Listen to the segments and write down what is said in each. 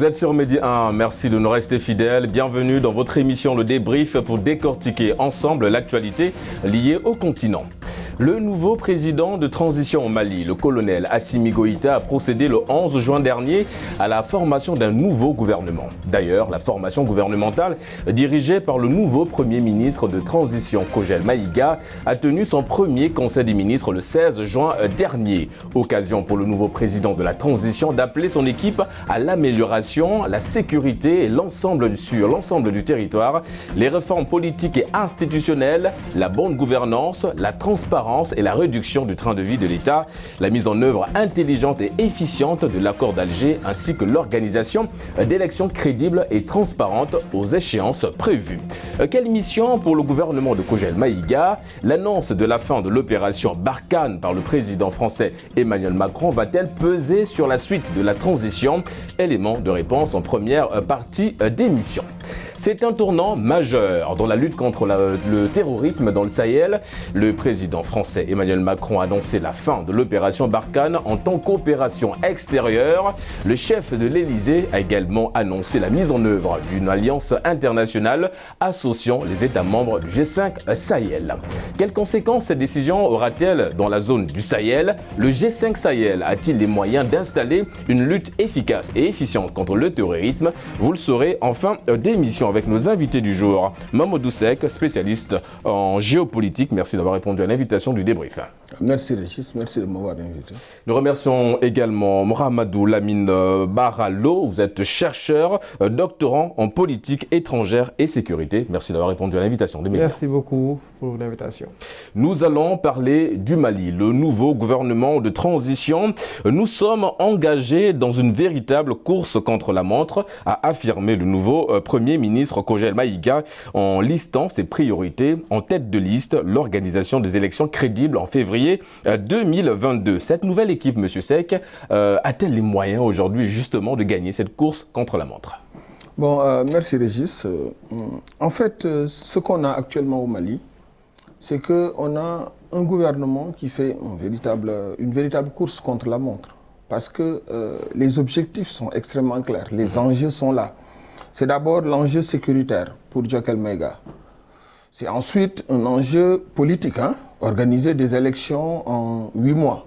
Vous êtes sur Midi 1, merci de nous rester fidèles. Bienvenue dans votre émission Le Débrief pour décortiquer ensemble l'actualité liée au continent. Le nouveau président de transition au Mali, le colonel Assimi Goïta, a procédé le 11 juin dernier à la formation d'un nouveau gouvernement. D'ailleurs, la formation gouvernementale, dirigée par le nouveau premier ministre de transition, Kogel Maïga, a tenu son premier conseil des ministres le 16 juin dernier. Occasion pour le nouveau président de la transition d'appeler son équipe à l'amélioration, la sécurité et l'ensemble du territoire, les réformes politiques et institutionnelles, la bonne gouvernance, la transparence et la réduction du train de vie de l'État, la mise en œuvre intelligente et efficiente de l'accord d'Alger ainsi que l'organisation d'élections crédibles et transparentes aux échéances prévues. Quelle mission pour le gouvernement de Kogel Maïga? L'annonce de la fin de l'opération Barkhane par le président français Emmanuel Macron va-t-elle peser sur la suite de la transition? Élément de réponse en première partie d'émission. C'est un tournant majeur dans la lutte contre le terrorisme dans le Sahel. Le président français Emmanuel Macron a annoncé la fin de l'opération Barkhane en tant qu'opération extérieure. Le chef de l'Élysée a également annoncé la mise en œuvre d'une alliance internationale associant les États membres du G5 Sahel. Quelles conséquences cette décision aura-t-elle dans la zone du Sahel? Le G5 Sahel a-t-il les moyens d'installer une lutte efficace et efficiente contre le terrorisme? Vous le saurez en fin d'émission avec nos invités du jour. Mamadou Seck, spécialiste en géopolitique. Merci d'avoir répondu à l'invitation du débrief. Merci Régis, merci de m'avoir invité. Nous remercions également Mohamedou Lamine Barallo. Vous êtes chercheur, doctorant en politique étrangère et sécurité. Merci d'avoir répondu à l'invitation des médias. Merci beaucoup pour l'invitation. Nous allons parler du Mali, le nouveau gouvernement de transition. Nous sommes engagés dans une véritable course contre la montre, a affirmé le nouveau Premier ministre Kogel Maïga en listant ses priorités. En tête de liste, l'organisation des élections crédibles en février 2022. Cette nouvelle équipe, M. Seck, a-t-elle les moyens aujourd'hui justement de gagner cette course contre la montre? Bon, merci Régis. En fait, ce qu'on a actuellement au Mali, c'est qu'on a un gouvernement qui fait une véritable course contre la montre. Parce que les objectifs sont extrêmement clairs, les enjeux sont là. C'est d'abord l'enjeu sécuritaire pour Kogel Maïga. C'est ensuite un enjeu politique, organiser des élections en 8 mois.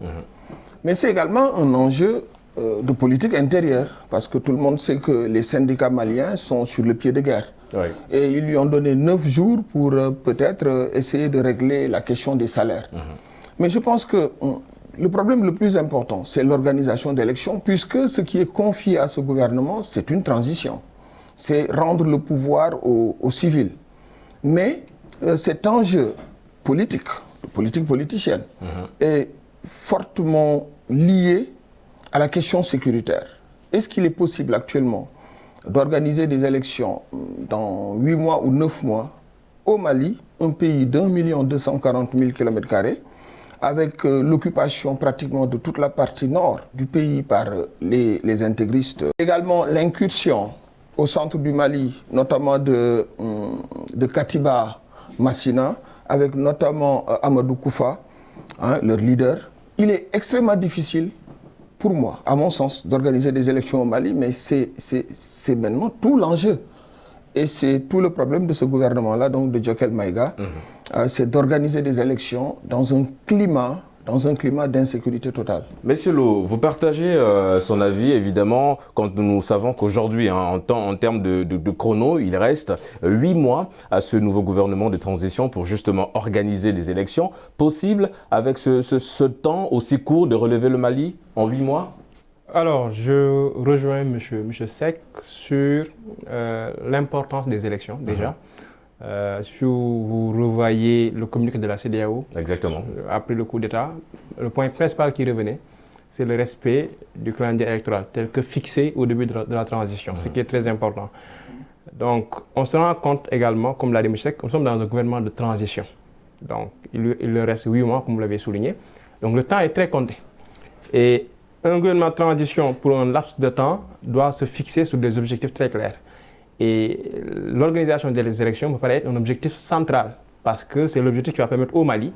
Mais c'est également un enjeu de politique intérieure, parce que tout le monde sait que les syndicats maliens sont sur le pied de guerre. Oui. Et ils lui ont donné 9 jours pour peut-être essayer de régler la question des salaires. Mais je pense que le problème le plus important, c'est l'organisation d'élections, puisque ce qui est confié à ce gouvernement, c'est une transition. C'est rendre le pouvoir aux civils. Mais cet enjeu politique politicienne, est fortement lié à la question sécuritaire. Est-ce qu'il est possible actuellement d'organiser des élections dans 8 mois ou 9 mois au Mali, un pays d'1 240 000 km², avec l'occupation pratiquement de toute la partie nord du pays par les intégristes. Également l'incursion au centre du Mali, notamment de Katiba Massina, avec notamment Amadou Koufa, leur leader. Il est extrêmement difficile pour moi, à mon sens, d'organiser des élections au Mali, mais c'est maintenant tout l'enjeu. Et c'est tout le problème de ce gouvernement-là, donc de Kogel Maïga, c'est d'organiser des élections dans un climat d'insécurité totale. Monsieur Lo, vous partagez son avis, évidemment, quand nous savons qu'aujourd'hui, en termes de chrono, il reste 8 mois à ce nouveau gouvernement de transition pour justement organiser des élections. Possible, avec ce temps aussi court, de relever le Mali en 8 mois? Alors, je rejoins M. Seck sur l'importance des élections, déjà. Si vous revoyez le communiqué de la CEDEAO, exactement, après le coup d'État, le point principal qui revenait, c'est le respect du calendrier électoral tel que fixé au début de la transition, ce qui est très important. Donc, on se rend compte également, comme l'a dit M. Seck, nous sommes dans un gouvernement de transition. Donc, il leur reste 8 mois, comme vous l'avez souligné. Donc, le temps est très compté. Et un gouvernement de transition, pour un laps de temps, doit se fixer sur des objectifs très clairs. Et l'organisation des élections me paraît être un objectif central, parce que c'est l'objectif qui va permettre au Mali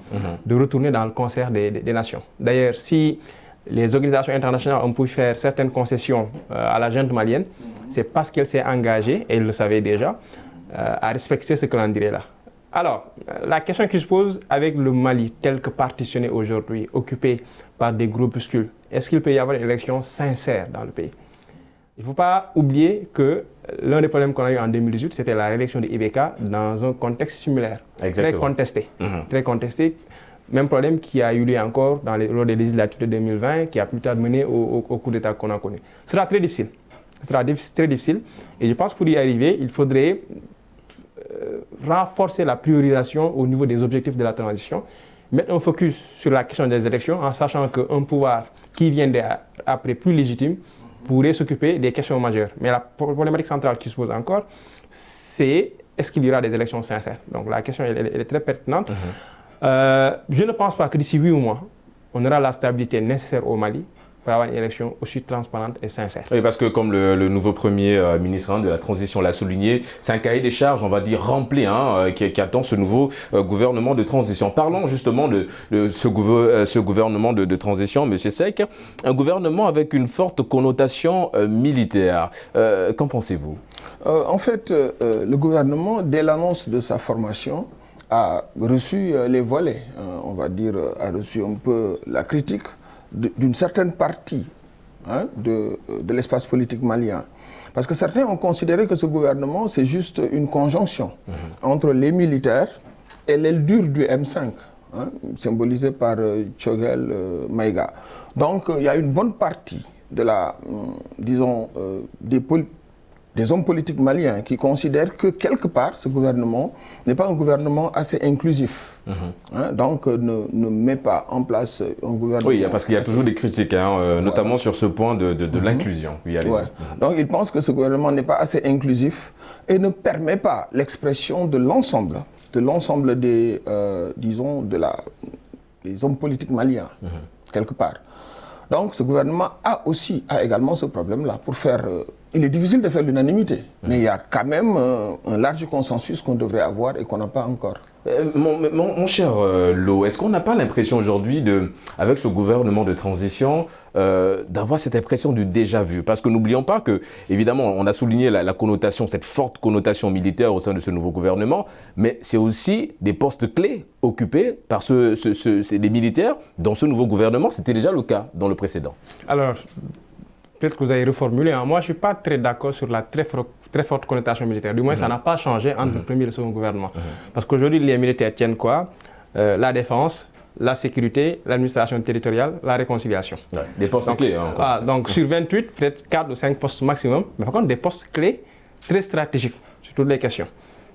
de retourner dans le concert des nations. D'ailleurs, si les organisations internationales ont pu faire certaines concessions à la junte malienne, c'est parce qu'elle s'est engagée, et elle le savait déjà, à respecter ce calendrier-là. Alors, la question qui se pose avec le Mali tel que partitionné aujourd'hui, occupé par des groupuscules, est-ce qu'il peut y avoir une élection sincère dans le pays? Il ne faut pas oublier que l'un des problèmes qu'on a eu en 2018, c'était la réélection de Ibeka dans un contexte similaire, très contesté. Très contesté. Même problème qui a eu lieu encore lors des législatives de 2020, qui a plus tard mené au coup d'État qu'on a connu. Ce sera très difficile. Ce sera très difficile. Et je pense que pour y arriver, il faudrait renforcer la priorisation au niveau des objectifs de la transition, mettre un focus sur la question des élections en sachant qu'un pouvoir qui vient après plus légitime pourrait s'occuper des questions majeures. Mais la problématique centrale qui se pose encore, c'est est-ce qu'il y aura des élections sincères? Donc la question elle est très pertinente. Je ne pense pas que d'ici 8 mois, on aura la stabilité nécessaire au Mali pour avoir une élection aussi transparente et sincère. Oui, parce que comme le nouveau Premier ministre de la Transition l'a souligné, c'est un cahier des charges, on va dire, rempli, qui attend ce nouveau gouvernement de transition. Parlons justement de ce gouvernement de transition, M. Seck, un gouvernement avec une forte connotation militaire. Qu'en pensez-vous? En fait, le gouvernement, dès l'annonce de sa formation, a reçu les volets, on va dire, a reçu un peu la critique d'une certaine partie de l'espace politique malien. Parce que certains ont considéré que ce gouvernement, c'est juste une conjonction entre les militaires et l'aile dure du M5, symbolisée par Choguel Maïga. Donc, il y a une bonne partie de la, disons, des hommes politiques maliens qui considèrent que quelque part ce gouvernement n'est pas un gouvernement assez inclusif. Donc ne met pas en place un gouvernement. Oui, parce qu'il y a toujours des critiques, notamment sur ce point de l'inclusion. Oui, donc ils pensent que ce gouvernement n'est pas assez inclusif et ne permet pas l'expression de l'ensemble des, disons, des hommes politiques maliens, quelque part. Donc ce gouvernement a également ce problème-là pour faire... il est difficile de faire l'unanimité, mais il y a quand même un large consensus qu'on devrait avoir et qu'on n'a pas encore. Mon cher Lo, est-ce qu'on n'a pas l'impression aujourd'hui, avec ce gouvernement de transition, d'avoir cette impression du déjà-vu? Parce que n'oublions pas que, évidemment, on a souligné la connotation, cette forte connotation militaire au sein de ce nouveau gouvernement, mais c'est aussi des postes clés occupés par des militaires dans ce nouveau gouvernement. C'était déjà le cas dans le précédent. Alors, peut-être que vous avez reformulé. Moi, je ne suis pas très d'accord sur la très forte connotation militaire. Du moins, ça n'a pas changé entre le premier et le second gouvernement. Parce qu'aujourd'hui, les militaires tiennent quoi? La défense, la sécurité, l'administration territoriale, la réconciliation. Ouais, des postes clés. Donc, sur 28, peut-être 4 ou 5 postes maximum. Mais par contre, des postes clés très stratégiques sur toutes les questions.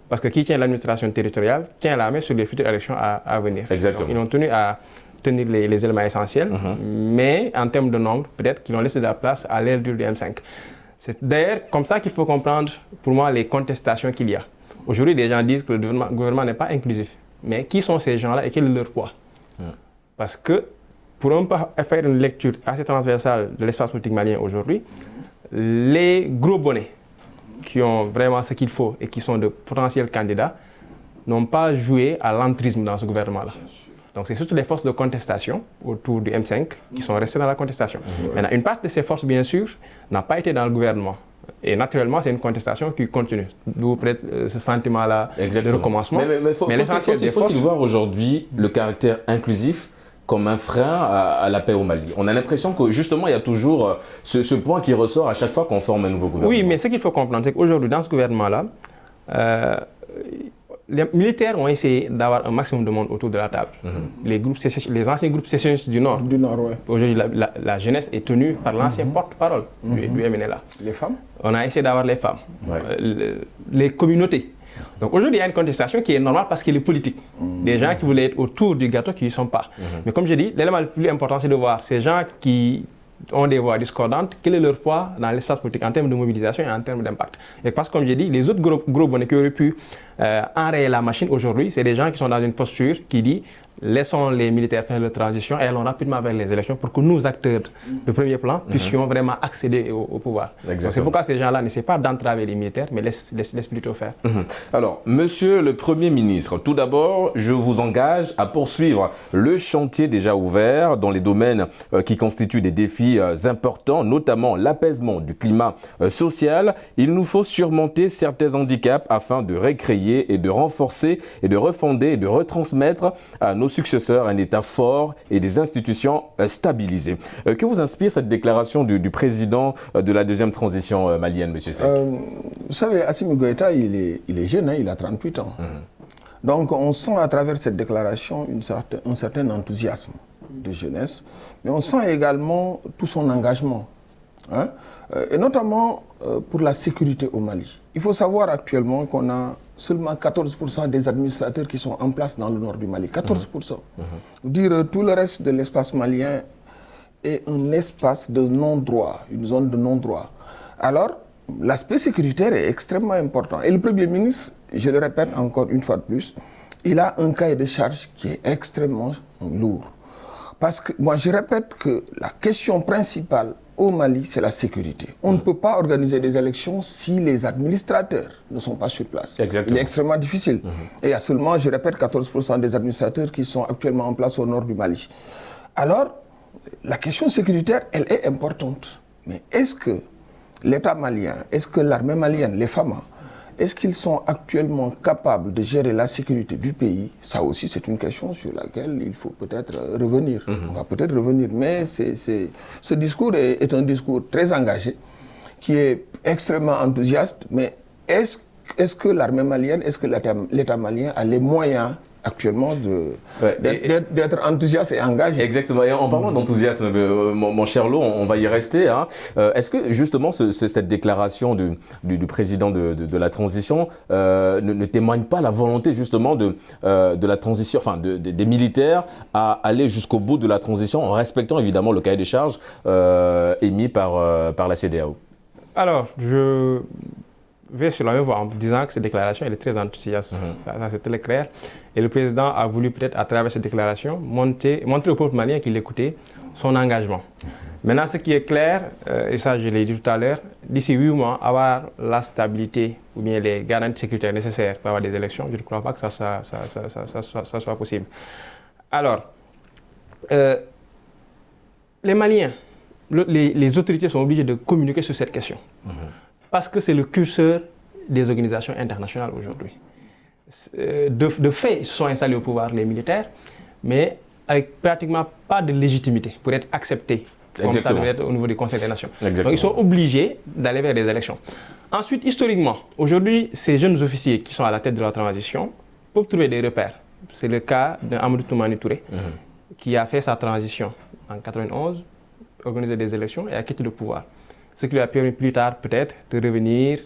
Parce que qui tient l'administration territoriale tient la main sur les futures élections à venir. Exactement. Donc, ils ont tenu à tenir les éléments essentiels, mais en termes de nombre, peut-être qu'ils ont laissé de la place à l'aile du M5. C'est d'ailleurs comme ça qu'il faut comprendre, pour moi, les contestations qu'il y a. Aujourd'hui, des gens disent que le gouvernement n'est pas inclusif. Mais qui sont ces gens-là et quel est leur poids? Parce que, pour un peu faire une lecture assez transversale de l'espace politique malien aujourd'hui, les gros bonnets qui ont vraiment ce qu'il faut et qui sont de potentiels candidats n'ont pas joué à l'entrisme dans ce gouvernement-là. Donc c'est surtout les forces de contestation autour du M5 qui sont restées dans la contestation. Maintenant, une partie de ces forces, bien sûr, n'a pas été dans le gouvernement. Et naturellement, c'est une contestation qui continue. D'où peut-être ce sentiment-là de recommencement. Mais faut-il voir aujourd'hui le caractère inclusif comme un frein à la paix au Mali? On a l'impression que justement, il y a toujours ce point qui ressort à chaque fois qu'on forme un nouveau gouvernement. Oui, mais ce qu'il faut comprendre, c'est qu'aujourd'hui, dans ce gouvernement-là, les militaires ont essayé d'avoir un maximum de monde autour de la table. Les anciens groupes sécessionnistes du Nord. Aujourd'hui, la jeunesse est tenue par l'ancien porte-parole du MNLA. Les femmes? On a essayé d'avoir les femmes, les communautés. Donc aujourd'hui, il y a une contestation qui est normale parce qu'elle est politique. Des gens qui voulaient être autour du gâteau qui ne sont pas. Mais comme je dis, l'élément le plus important, c'est de voir ces gens qui ont des voix discordantes, quel est leur poids dans l'espace politique en termes de mobilisation et en termes d'impact. Et parce que, comme j'ai dit, les autres gros bonnets qui auraient pu enrayer la machine aujourd'hui, c'est des gens qui sont dans une posture qui dit laissons les militaires faire leur transition et allons rapidement vers les élections pour que nous, acteurs de premier plan, puissions vraiment accéder au pouvoir. C'est pourquoi ces gens-là n'essaient pas d'entraver les militaires, mais laissent plutôt faire. Alors, monsieur le Premier ministre, tout d'abord, je vous engage à poursuivre le chantier déjà ouvert dans les domaines qui constituent des défis importants, notamment l'apaisement du climat social. Il nous faut surmonter certains handicaps afin de récréer et de renforcer et de refonder et de retransmettre à nos successeurs un État fort et des institutions stabilisées. Que vous inspire cette déclaration du président de la deuxième transition malienne, M. Seck? Vous savez, Assimi Goïta, il est jeune, hein, il a 38 ans. Donc on sent à travers cette déclaration un certain enthousiasme de jeunesse, mais on sent également tout son engagement, hein, et notamment pour la sécurité au Mali. Il faut savoir actuellement qu'on a seulement 14% des administrateurs qui sont en place dans le nord du Mali. 14%. Dire tout le reste de l'espace malien est un espace de non-droit, une zone de non-droit. Alors, l'aspect sécuritaire est extrêmement important. Et le Premier ministre, je le répète encore une fois de plus, il a un cahier de charge qui est extrêmement lourd. Parce que moi, je répète que la question principale au Mali, c'est la sécurité. On ne peut pas organiser des élections si les administrateurs ne sont pas sur place. Exactement. Il est extrêmement difficile. Et il y a seulement, je répète, 14% des administrateurs qui sont actuellement en place au nord du Mali. Alors, la question sécuritaire, elle est importante. Mais est-ce que l'État malien, est-ce que l'armée malienne, les FAMA, est-ce qu'ils sont actuellement capables de gérer la sécurité du pays? Ça aussi, c'est une question sur laquelle il faut peut-être revenir. On va peut-être revenir, mais ce discours est un discours très engagé, qui est extrêmement enthousiaste, mais est-ce que l'armée malienne, est-ce que l'État malien a les moyens actuellement d'être enthousiaste et engagé? Exactement. Et en parlant d'enthousiasme, mon cher Lo, on va y rester. Hein. Est-ce que justement cette déclaration du président de la transition ne témoigne pas la volonté justement de la transition, enfin des militaires à aller jusqu'au bout de la transition en respectant évidemment le cahier des charges émis par la CEDEAO? Alors, je vais sur la même voie en disant que cette déclaration elle est très enthousiaste. Ça c'est très clair. Et le président a voulu peut-être à travers cette déclaration montrer au peuple malien qu'il écoutait son engagement. Maintenant, ce qui est clair, et ça je l'ai dit tout à l'heure, d'ici 8 mois, avoir la stabilité ou bien les garanties sécuritaires nécessaires pour avoir des élections, je ne crois pas que ça soit possible. Alors, les Maliens, les autorités sont obligées de communiquer sur cette question. Parce que c'est le curseur des organisations internationales aujourd'hui. De fait, ils se sont installés au pouvoir, les militaires, mais avec pratiquement pas de légitimité pour être acceptés, comme ça devrait être au niveau du Conseil des Nations. Donc ils sont obligés d'aller vers des élections. Ensuite, historiquement, aujourd'hui, ces jeunes officiers qui sont à la tête de la transition peuvent trouver des repères. C'est le cas d'Amadou Toumani Touré, qui a fait sa transition en 1991, organisé des élections et a quitté le pouvoir. Ce qui lui a permis plus tard peut-être de revenir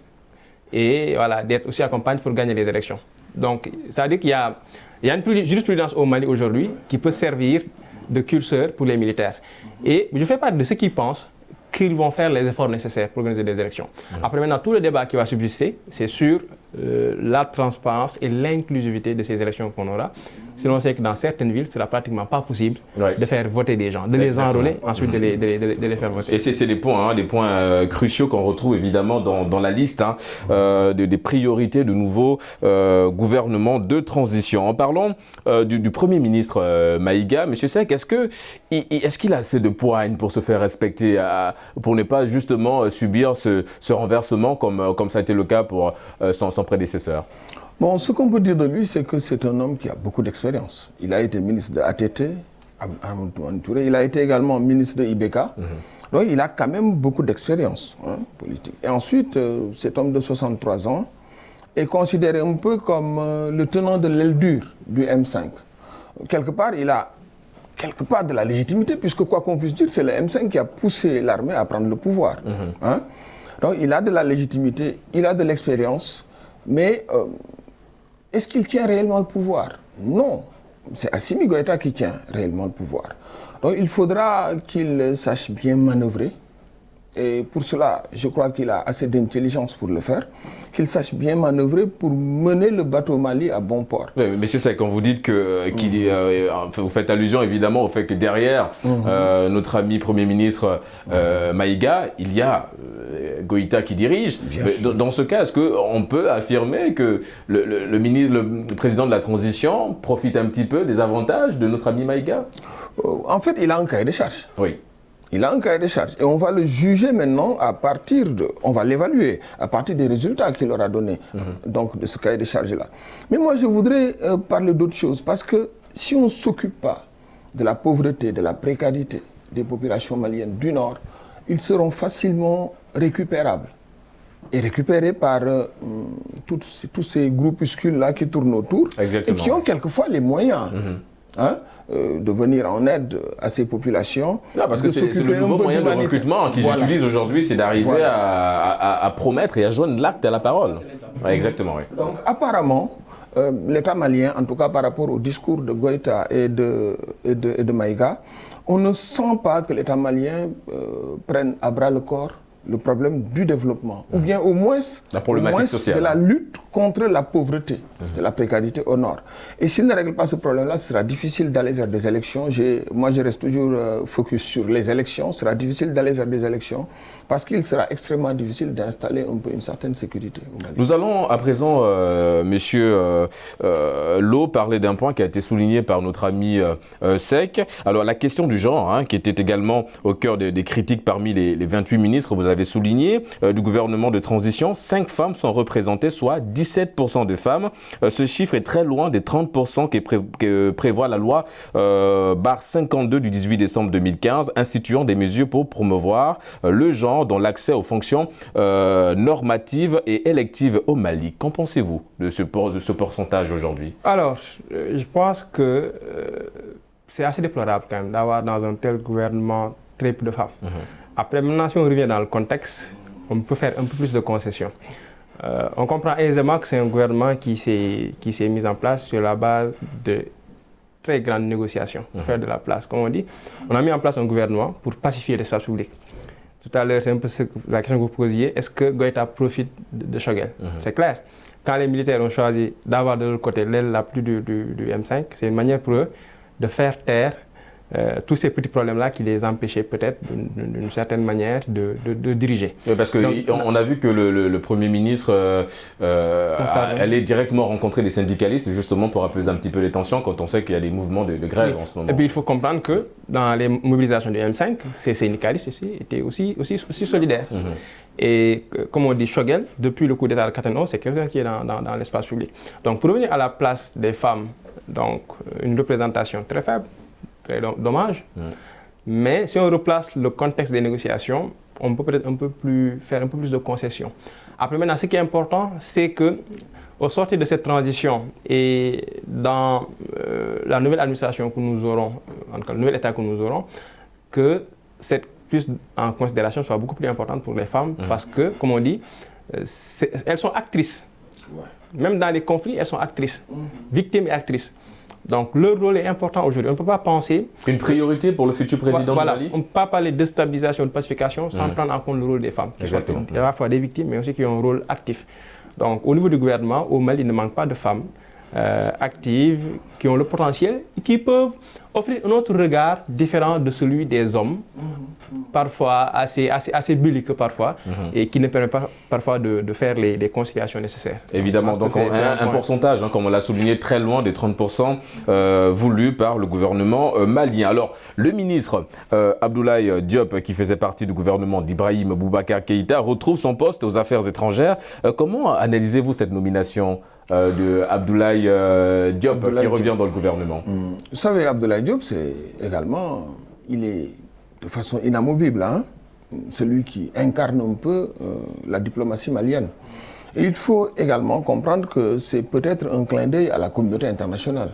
et voilà, d'être aussi accompagné pour gagner les élections. Donc ça veut dire qu'il y a une jurisprudence au Mali aujourd'hui qui peut servir de curseur pour les militaires. Et je fais partie de ceux qui pensent qu'ils vont faire les efforts nécessaires pour organiser des élections. Après maintenant, tout le débat qui va subsister, c'est sur la transparence et l'inclusivité de ces élections qu'on aura. Sinon, on sait que dans certaines villes, ce sera pratiquement pas possible de faire voter des gens, de les enrôler, ensuite de les faire voter. Et c'est des points cruciaux qu'on retrouve évidemment dans la liste des priorités du nouveau gouvernement de transition. En parlant du Premier ministre Maïga, M. Seck, est-ce qu'il a assez de poigne pour se faire respecter, pour ne pas justement subir ce renversement comme ça a été le cas pour son prédécesseur? Bon, ce qu'on peut dire de lui, c'est que c'est un homme qui a beaucoup d'expérience. Il a été ministre de ATT, Amadou Toumani Touré, il a été également ministre de IBK. Donc il a quand même beaucoup d'expérience politique. Et ensuite, cet homme de 63 ans est considéré un peu comme le tenant de l'aile dure du M5. Quelque part, il a de la légitimité, puisque quoi qu'on puisse dire, c'est le M5 qui a poussé l'armée à prendre le pouvoir. Donc il a de la légitimité, il a de l'expérience, mais est-ce qu'il tient réellement le pouvoir? Non, c'est Assimi Goïta qui tient réellement le pouvoir. Donc il faudra qu'il sache bien manœuvrer Et pour cela, je crois qu'il a assez d'intelligence pour le faire, qu'il sache bien manœuvrer pour mener le bateau Mali à bon port. Oui, monsieur Seck, quand vous dites que, vous faites allusion évidemment au fait que derrière notre ami Premier ministre Maïga, il y a Goïta qui dirige. Dans ce cas, est-ce qu'on peut affirmer que le président de la transition profite un petit peu des avantages de notre ami Maïga? En fait, il a un cahier de charges. Oui. Il a un cahier de charges et on va le juger maintenant on va l'évaluer à partir des résultats qu'il aura donnés, donc de ce cahier de charges-là. Mais moi, je voudrais parler d'autre chose parce que si on ne s'occupe pas de la pauvreté, de la précarité des populations maliennes du Nord, ils seront facilement récupérables et récupérés par tous ces groupuscules-là qui tournent autour. Exactement. Et qui ont quelquefois les moyens. De venir en aide à ces populations. Non, parce que c'est le nouveau moyen de recrutement qu'ils utilisent aujourd'hui, c'est d'arriver à promettre et à joindre l'acte à la parole. Ouais, exactement, oui. Donc apparemment, l'État malien, en tout cas par rapport au discours de Goïta et de Maïga, on ne sent pas que l'État malien prenne à bras le corps le problème du développement, ou bien au moins la problématique sociale, de la lutte contre la pauvreté, de la précarité au Nord. Et s'il ne règle pas ce problème-là, ce sera difficile d'aller vers des élections. Moi, je reste toujours focus sur les élections. Ce sera difficile d'aller vers des élections parce qu'il sera extrêmement difficile d'installer un peu une certaine sécurité au Mali. Nous allons à présent, monsieur Lo, parler d'un point qui a été souligné par notre ami Seck. Alors, la question du genre, qui était également au cœur des critiques parmi les 28 ministres, vous avez souligné, du gouvernement de transition, 5 femmes sont représentées, soit 17% de femmes. Ce chiffre est très loin des 30% que prévoit la loi barre 52 du 18 décembre 2015, instituant des mesures pour promouvoir le genre dans l'accès aux fonctions normatives et électives au Mali. Qu'en pensez-vous de ce pourcentage aujourd'hui? Alors, je pense que c'est assez déplorable quand même d'avoir dans un tel gouvernement très peu de femmes. Après, maintenant, si on revient dans le contexte, on peut faire un peu plus de concessions. On comprend aisément que c'est un gouvernement qui s'est mis en place sur la base de très grandes négociations, pour faire de la place. Comme on dit, on a mis en place un gouvernement pour pacifier l'espace public. Tout à l'heure, c'est un peu la question que vous posiez. Est-ce que Goïta profite de Choguel? C'est clair. Quand les militaires ont choisi d'avoir de l'autre côté l'aile la plus du M5, c'est une manière pour eux de faire taire tous ces petits problèmes-là qui les empêchaient peut-être d'une certaine manière de diriger. Oui, parce qu'on a vu que le Premier ministre allait directement rencontrer des syndicalistes justement pour apaiser un petit peu les tensions quand on sait qu'il y a des mouvements de grève en ce moment. Et puis il faut comprendre que dans les mobilisations du M5, ces syndicalistes ici étaient aussi solidaires. Et comme on dit, Choguel, depuis le coup d'État de 91, c'est quelqu'un qui est dans l'espace public. Donc pour revenir à la place des femmes, donc une représentation très faible, très dommage. Mais si on replace le contexte des négociations, on peut peut-être faire un peu plus de concessions. Après maintenant, ce qui est important, c'est que au sortir de cette transition et dans la nouvelle administration que nous aurons, en tout cas le nouvel État que nous aurons, que cette prise en considération soit beaucoup plus importante pour les femmes parce que, comme on dit, elles sont actrices. Même dans les conflits, elles sont actrices, victimes et actrices. Donc leur rôle est important aujourd'hui. On ne peut pas penser... Une priorité pour le futur président du Mali? On ne peut pas parler de stabilisation, de pacification sans prendre en compte le rôle des femmes. Qui sont à la fois des victimes, mais aussi qui ont un rôle actif. Donc au niveau du gouvernement, au Mali, il ne manque pas de femmes actives, qui ont le potentiel et qui peuvent offrir un autre regard différent de celui des hommes, parfois assez belliqueux parfois, et qui ne permet pas parfois de faire les conciliations nécessaires. Évidemment, donc un pourcentage, comme on l'a souligné, très loin des 30% voulus par le gouvernement malien. Alors, le ministre Abdoulaye Diop, qui faisait partie du gouvernement d'Ibrahim Boubacar Keïta, retrouve son poste aux affaires étrangères. Comment analysez-vous cette nomination de Abdoulaye Diop qui revient dans le gouvernement? Vous savez, Abdoulaye Diop, c'est également, il est de façon inamovible, celui qui incarne un peu la diplomatie malienne. Et il faut également comprendre que c'est peut-être un clin d'œil à la communauté internationale.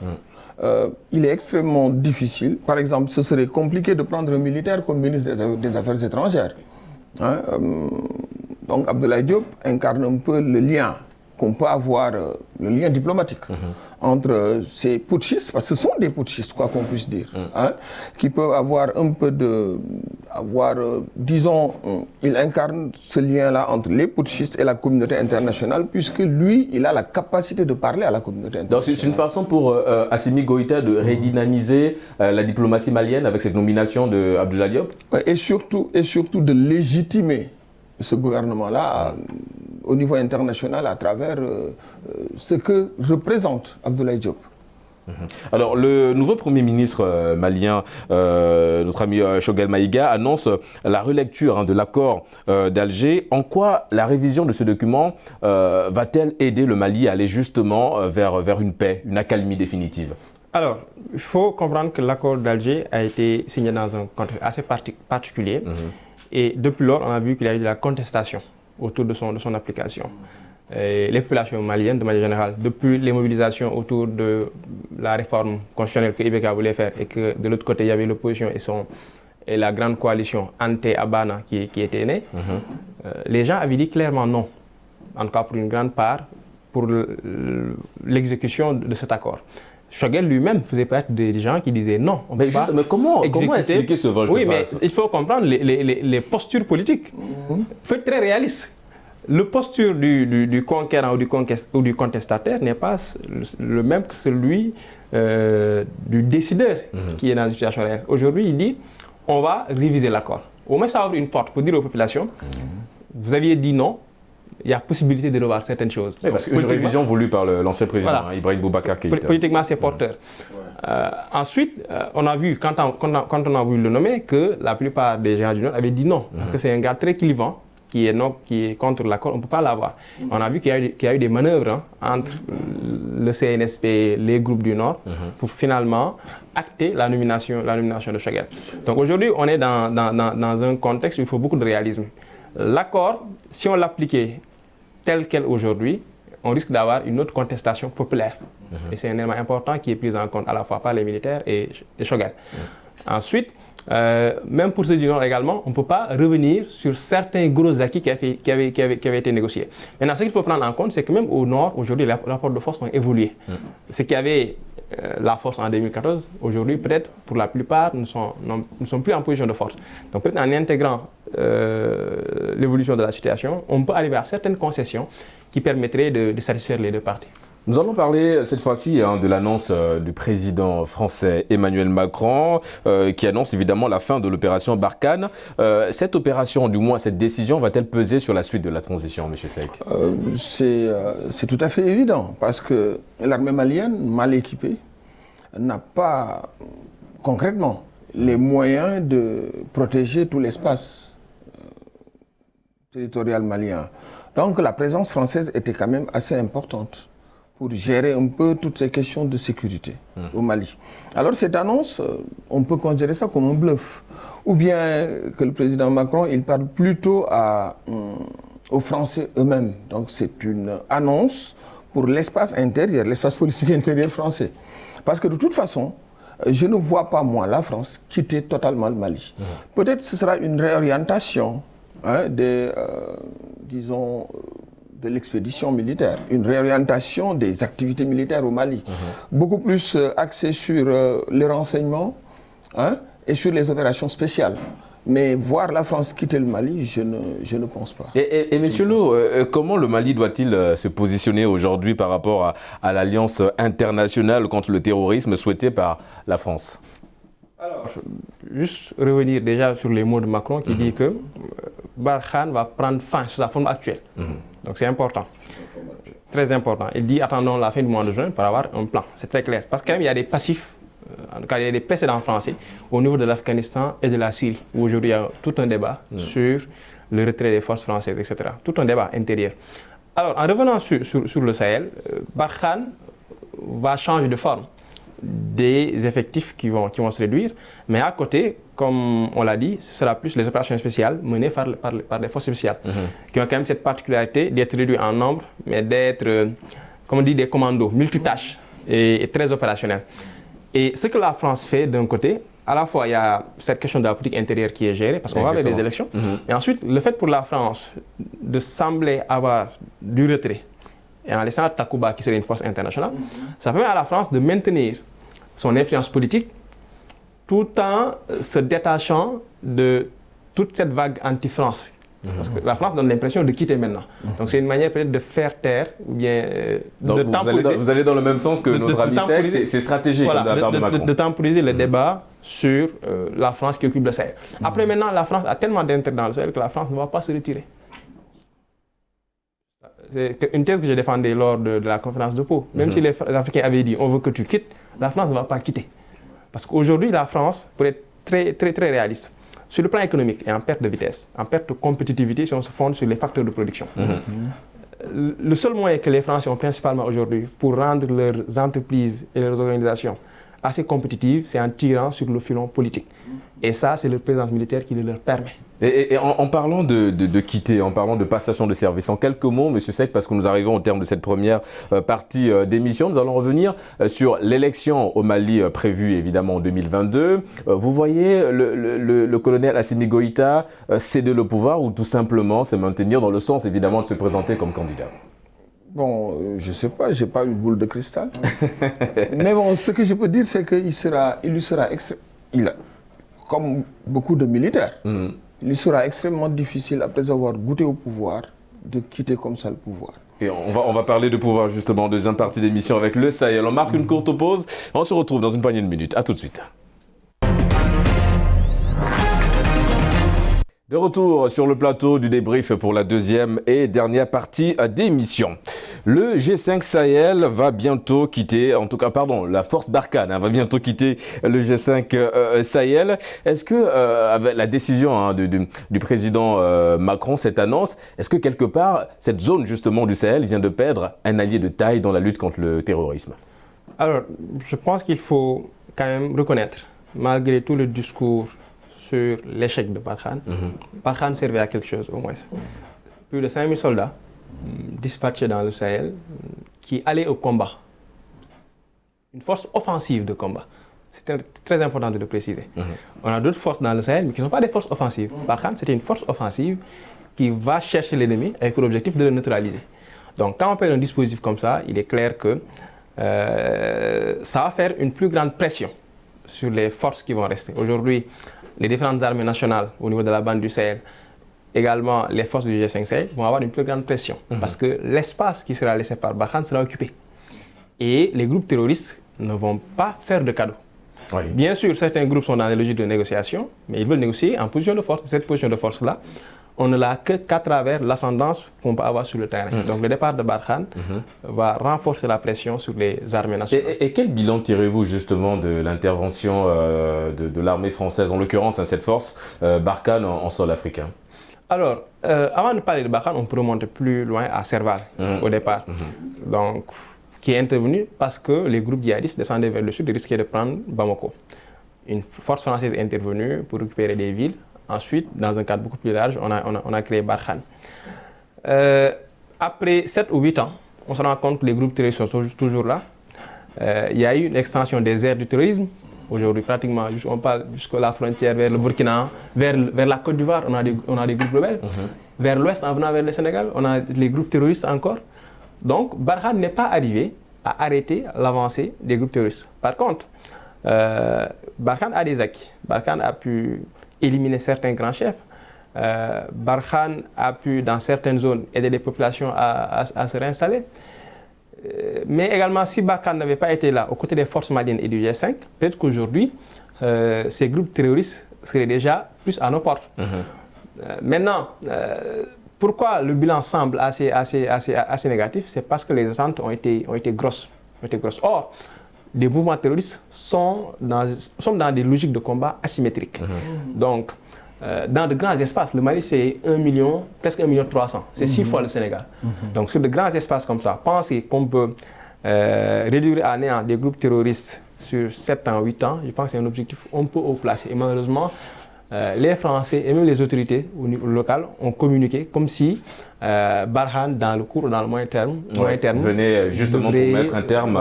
Il est extrêmement difficile. Par exemple, ce serait compliqué de prendre un militaire comme ministre des Affaires étrangères. Donc Abdoulaye Diop incarne un peu le lien qu'on peut avoir le lien diplomatique entre ces putschistes, parce que ce sont des putschistes, quoi qu'on puisse dire, qui peuvent avoir un peu de... disons, il incarne ce lien-là entre les putschistes et la communauté internationale, puisque lui, il a la capacité de parler à la communauté internationale. Donc c'est une façon pour Assimi Goïta de redynamiser la diplomatie malienne avec cette nomination de Abdoulaye Diop? Et surtout de légitimer ce gouvernement-là au niveau international à travers ce que représente Abdoulaye Diop. Alors, le nouveau Premier ministre malien, notre ami Choguel Maïga, annonce la relecture de l'accord d'Alger. En quoi la révision de ce document va-t-elle aider le Mali à aller justement vers une paix, une accalmie définitive? Alors, il faut comprendre que l'accord d'Alger a été signé dans un contexte assez particulier. Et depuis lors, on a vu qu'il y a eu de la contestation autour de son application. Et les populations maliennes, de manière générale, depuis les mobilisations autour de la réforme constitutionnelle que Ibeka voulait faire et que de l'autre côté, il y avait l'opposition et la grande coalition Ante-Abana qui était née, les gens avaient dit clairement non, en tout cas pour une grande part, pour l'exécution de cet accord. Choguel lui-même faisait partie des gens qui disaient non. Mais comment expliquer ce volte-face? Oui, mais il faut comprendre les postures politiques. Il faut être très réaliste. Le posture du conquérant ou du contestataire n'est pas le même que celui du décideur qui est dans une situation réelle. Aujourd'hui, il dit on va réviser l'accord. Au moins, ça ouvre une porte pour dire aux populations vous aviez dit non. Il y a possibilité de revoir certaines choses. Oui, parce qu'une révision voulue par l'ancien président, Ibrahim Boubacar Keïta. Politiquement, c'est porteur. Ensuite, on a vu, quand on a voulu le nommer, que la plupart des gens du Nord avaient dit non. Parce que c'est un gars très clivant, qui est contre l'accord, on ne peut pas l'avoir. On a vu qu'il y a eu des manœuvres entre le CNSP, les groupes du Nord, pour finalement acter la nomination de Choguel. Donc aujourd'hui, on est dans un contexte où il faut beaucoup de réalisme. L'accord, si on l'appliquait tel quel aujourd'hui, on risque d'avoir une autre contestation populaire. Et c'est un élément important qui est pris en compte à la fois par les militaires et Choguel. Ensuite, même pour ceux du Nord également, on ne peut pas revenir sur certains gros acquis qui avaient été négociés. Maintenant, ce qu'il faut prendre en compte, c'est que même au Nord, aujourd'hui, les rapports de force ont évolué. Ce qui avait la force en 2014, aujourd'hui, peut-être, pour la plupart, ne sont plus en position de force. Donc, peut-être en intégrant l'évolution de la situation, on peut arriver à certaines concessions qui permettraient de satisfaire les deux parties. Nous allons parler cette fois-ci de l'annonce du président français Emmanuel Macron qui annonce évidemment la fin de l'opération Barkhane. Cette opération, du moins cette décision, va-t-elle peser sur la suite de la transition, M. Seck? C'est tout à fait évident parce que l'armée malienne, mal équipée, n'a pas concrètement les moyens de protéger tout l'espace territorial malien. Donc la présence française était quand même assez importante pour gérer un peu toutes ces questions de sécurité au Mali. Alors cette annonce, on peut considérer ça comme un bluff. Ou bien que le président Macron, il parle plutôt aux Français eux-mêmes. Donc c'est une annonce pour l'espace intérieur, l'espace politique intérieur français. Parce que de toute façon, je ne vois pas, moi, la France quitter totalement le Mali. Peut-être ce sera une réorientation disons, de l'expédition militaire, une réorientation des activités militaires au Mali, beaucoup plus axée sur les renseignements et sur les opérations spéciales. Mais voir la France quitter le Mali, je ne pense pas. Et M. Lo, comment le Mali doit-il se positionner aujourd'hui par rapport à l'alliance internationale contre le terrorisme souhaitée par la France? Alors, juste revenir déjà sur les mots de Macron qui dit que Barkhane va prendre fin sur sa forme actuelle. Donc c'est important, très important. Il dit attendons la fin du mois de juin pour avoir un plan, c'est très clair. Parce qu'il y a des passifs, en tout cas il y a des précédents français au niveau de l'Afghanistan et de la Syrie, où aujourd'hui il y a tout un débat sur le retrait des forces françaises, etc. Tout un débat intérieur. Alors en revenant sur le Sahel, Barkhane va changer de forme. Des effectifs qui vont se réduire, mais à côté, comme on l'a dit, ce sera plus les opérations spéciales menées par les forces spéciales, qui ont quand même cette particularité d'être réduits en nombre, mais d'être, comme on dit, des commandos, multitâches et très opérationnels. Et ce que la France fait d'un côté, à la fois il y a cette question de la politique intérieure qui est gérée, parce qu'on va vers des élections, et ensuite le fait pour la France de sembler avoir du retrait, et en laissant Takuba qui serait une force internationale, ça permet à la France de maintenir son influence politique tout en se détachant de toute cette vague anti-France. Parce que la France donne l'impression de quitter maintenant. Donc c'est une manière peut-être de faire taire ou bien de temporiser. Vous allez dans le même sens que notre ami Seck, c'est stratégique de la part de Macron. De temporiser le débat sur la France qui occupe le Sahel. Après maintenant, la France a tellement d'intérêt dans le Sahel que la France ne va pas se retirer. C'est une thèse que j'ai défendue lors de la conférence de Pau. Même si les Africains avaient dit on veut que tu quittes, la France ne va pas quitter. Parce qu'aujourd'hui, la France, pour être très réaliste, sur le plan économique, est en perte de vitesse, en perte de compétitivité si on se fonde sur les facteurs de production. Le seul moyen que les Français ont principalement aujourd'hui pour rendre leurs entreprises et leurs organisations assez compétitives, c'est en tirant sur le filon politique. Et ça, c'est leur présence militaire qui le leur permet. Et en parlant de quitter, en parlant de passation de service, en quelques mots, M. Seck, parce que nous arrivons au terme de cette première partie d'émission, nous allons revenir sur l'élection au Mali prévue évidemment en 2022. Vous voyez le colonel Assimi Goïta céder le pouvoir ou tout simplement se maintenir dans le sens évidemment de se présenter comme candidat? Bon, je ne sais pas, je n'ai pas une boule de cristal. Mais bon, ce que je peux dire, c'est qu'il lui sera comme beaucoup de militaires, il lui sera extrêmement difficile, après avoir goûté au pouvoir, de quitter comme ça le pouvoir. Et on va parler de pouvoir justement, deuxième partie d'émission avec le Sahel. On marque une courte pause, on se retrouve dans une poignée de minutes. À tout de suite. De retour sur le plateau du débrief pour la deuxième et dernière partie d'émission. Le G5 Sahel va bientôt quitter, en tout cas, pardon, la force Barkhane va bientôt quitter le G5 Sahel. Est-ce que, avec la décision du président Macron, cette annonce, est-ce que quelque part, cette zone justement du Sahel vient de perdre un allié de taille dans la lutte contre le terrorisme? Alors, je pense qu'il faut quand même reconnaître, malgré tout le discours sur l'échec de Barkhane, Barkhane servait à quelque chose au moins. Plus de 5000 soldats dispatchés dans le Sahel qui allaient au combat. Une force offensive de combat. C'est très important de le préciser. On a d'autres forces dans le Sahel mais qui ne sont pas des forces offensives. Barkhane, c'était une force offensive qui va chercher l'ennemi avec pour objectif de le neutraliser. Donc quand on fait un dispositif comme ça, il est clair que ça va faire une plus grande pression sur les forces qui vont rester. Aujourd'hui, les différentes armées nationales au niveau de la bande du Sahel, également les forces du G5 Sahel, vont avoir une plus grande pression parce que l'espace qui sera laissé par Barkhane sera occupé. Et les groupes terroristes ne vont pas faire de cadeaux. Oui. Bien sûr, certains groupes sont dans des logiques de négociation, mais ils veulent négocier en position de force. Cette position de force-là, on ne l'a qu'à travers l'ascendance qu'on peut avoir sur le terrain. Donc le départ de Barkhane va renforcer la pression sur les armées nationales. Et quel bilan tirez-vous justement de l'intervention de l'armée française, en l'occurrence cette force Barkhane en sol africain? Alors, avant de parler de Barkhane, on peut remonter plus loin à Serval au départ. Donc, qui est intervenu parce que les groupes djihadistes descendaient vers le sud et risquaient de prendre Bamako. Une force française est intervenue pour récupérer des villes. Ensuite, dans un cadre beaucoup plus large, on a créé Barkhane. Après 7 ou 8 ans, on se rend compte que les groupes terroristes sont toujours là. Il y a eu une extension des aires du terrorisme. Aujourd'hui, pratiquement, on parle jusqu'à la frontière vers le Burkina, vers la Côte d'Ivoire, on a des groupes rebelles. Vers l'ouest, en venant vers le Sénégal, on a les groupes terroristes encore. Donc, Barkhane n'est pas arrivé à arrêter l'avancée des groupes terroristes. Par contre, Barkhane a des acquis. Barkhane a pu éliminer certains grands chefs. Barkhane a pu, dans certaines zones, aider les populations à se réinstaller. Mais également, si Barkhane n'avait pas été là, aux côtés des forces maliennes et du G5, peut-être qu'aujourd'hui, ces groupes terroristes seraient déjà plus à nos portes. Maintenant, pourquoi le bilan semble assez négatif? C'est parce que les attentes ont été grosses. Or, les mouvements terroristes sont dans des logiques de combat asymétriques. Donc, dans de grands espaces, le Mali c'est 1 million, presque 1,3 million. C'est 6 fois le Sénégal. Donc sur de grands espaces comme ça, penser qu'on peut réduire à néant des groupes terroristes sur 7 ans, 8 ans, je pense que c'est un objectif un peu haut placé. Et malheureusement, les Français et même les autorités au niveau local ont communiqué comme si Barkhane, dans le court ou dans le moyen terme, venait justement pour mettre un terme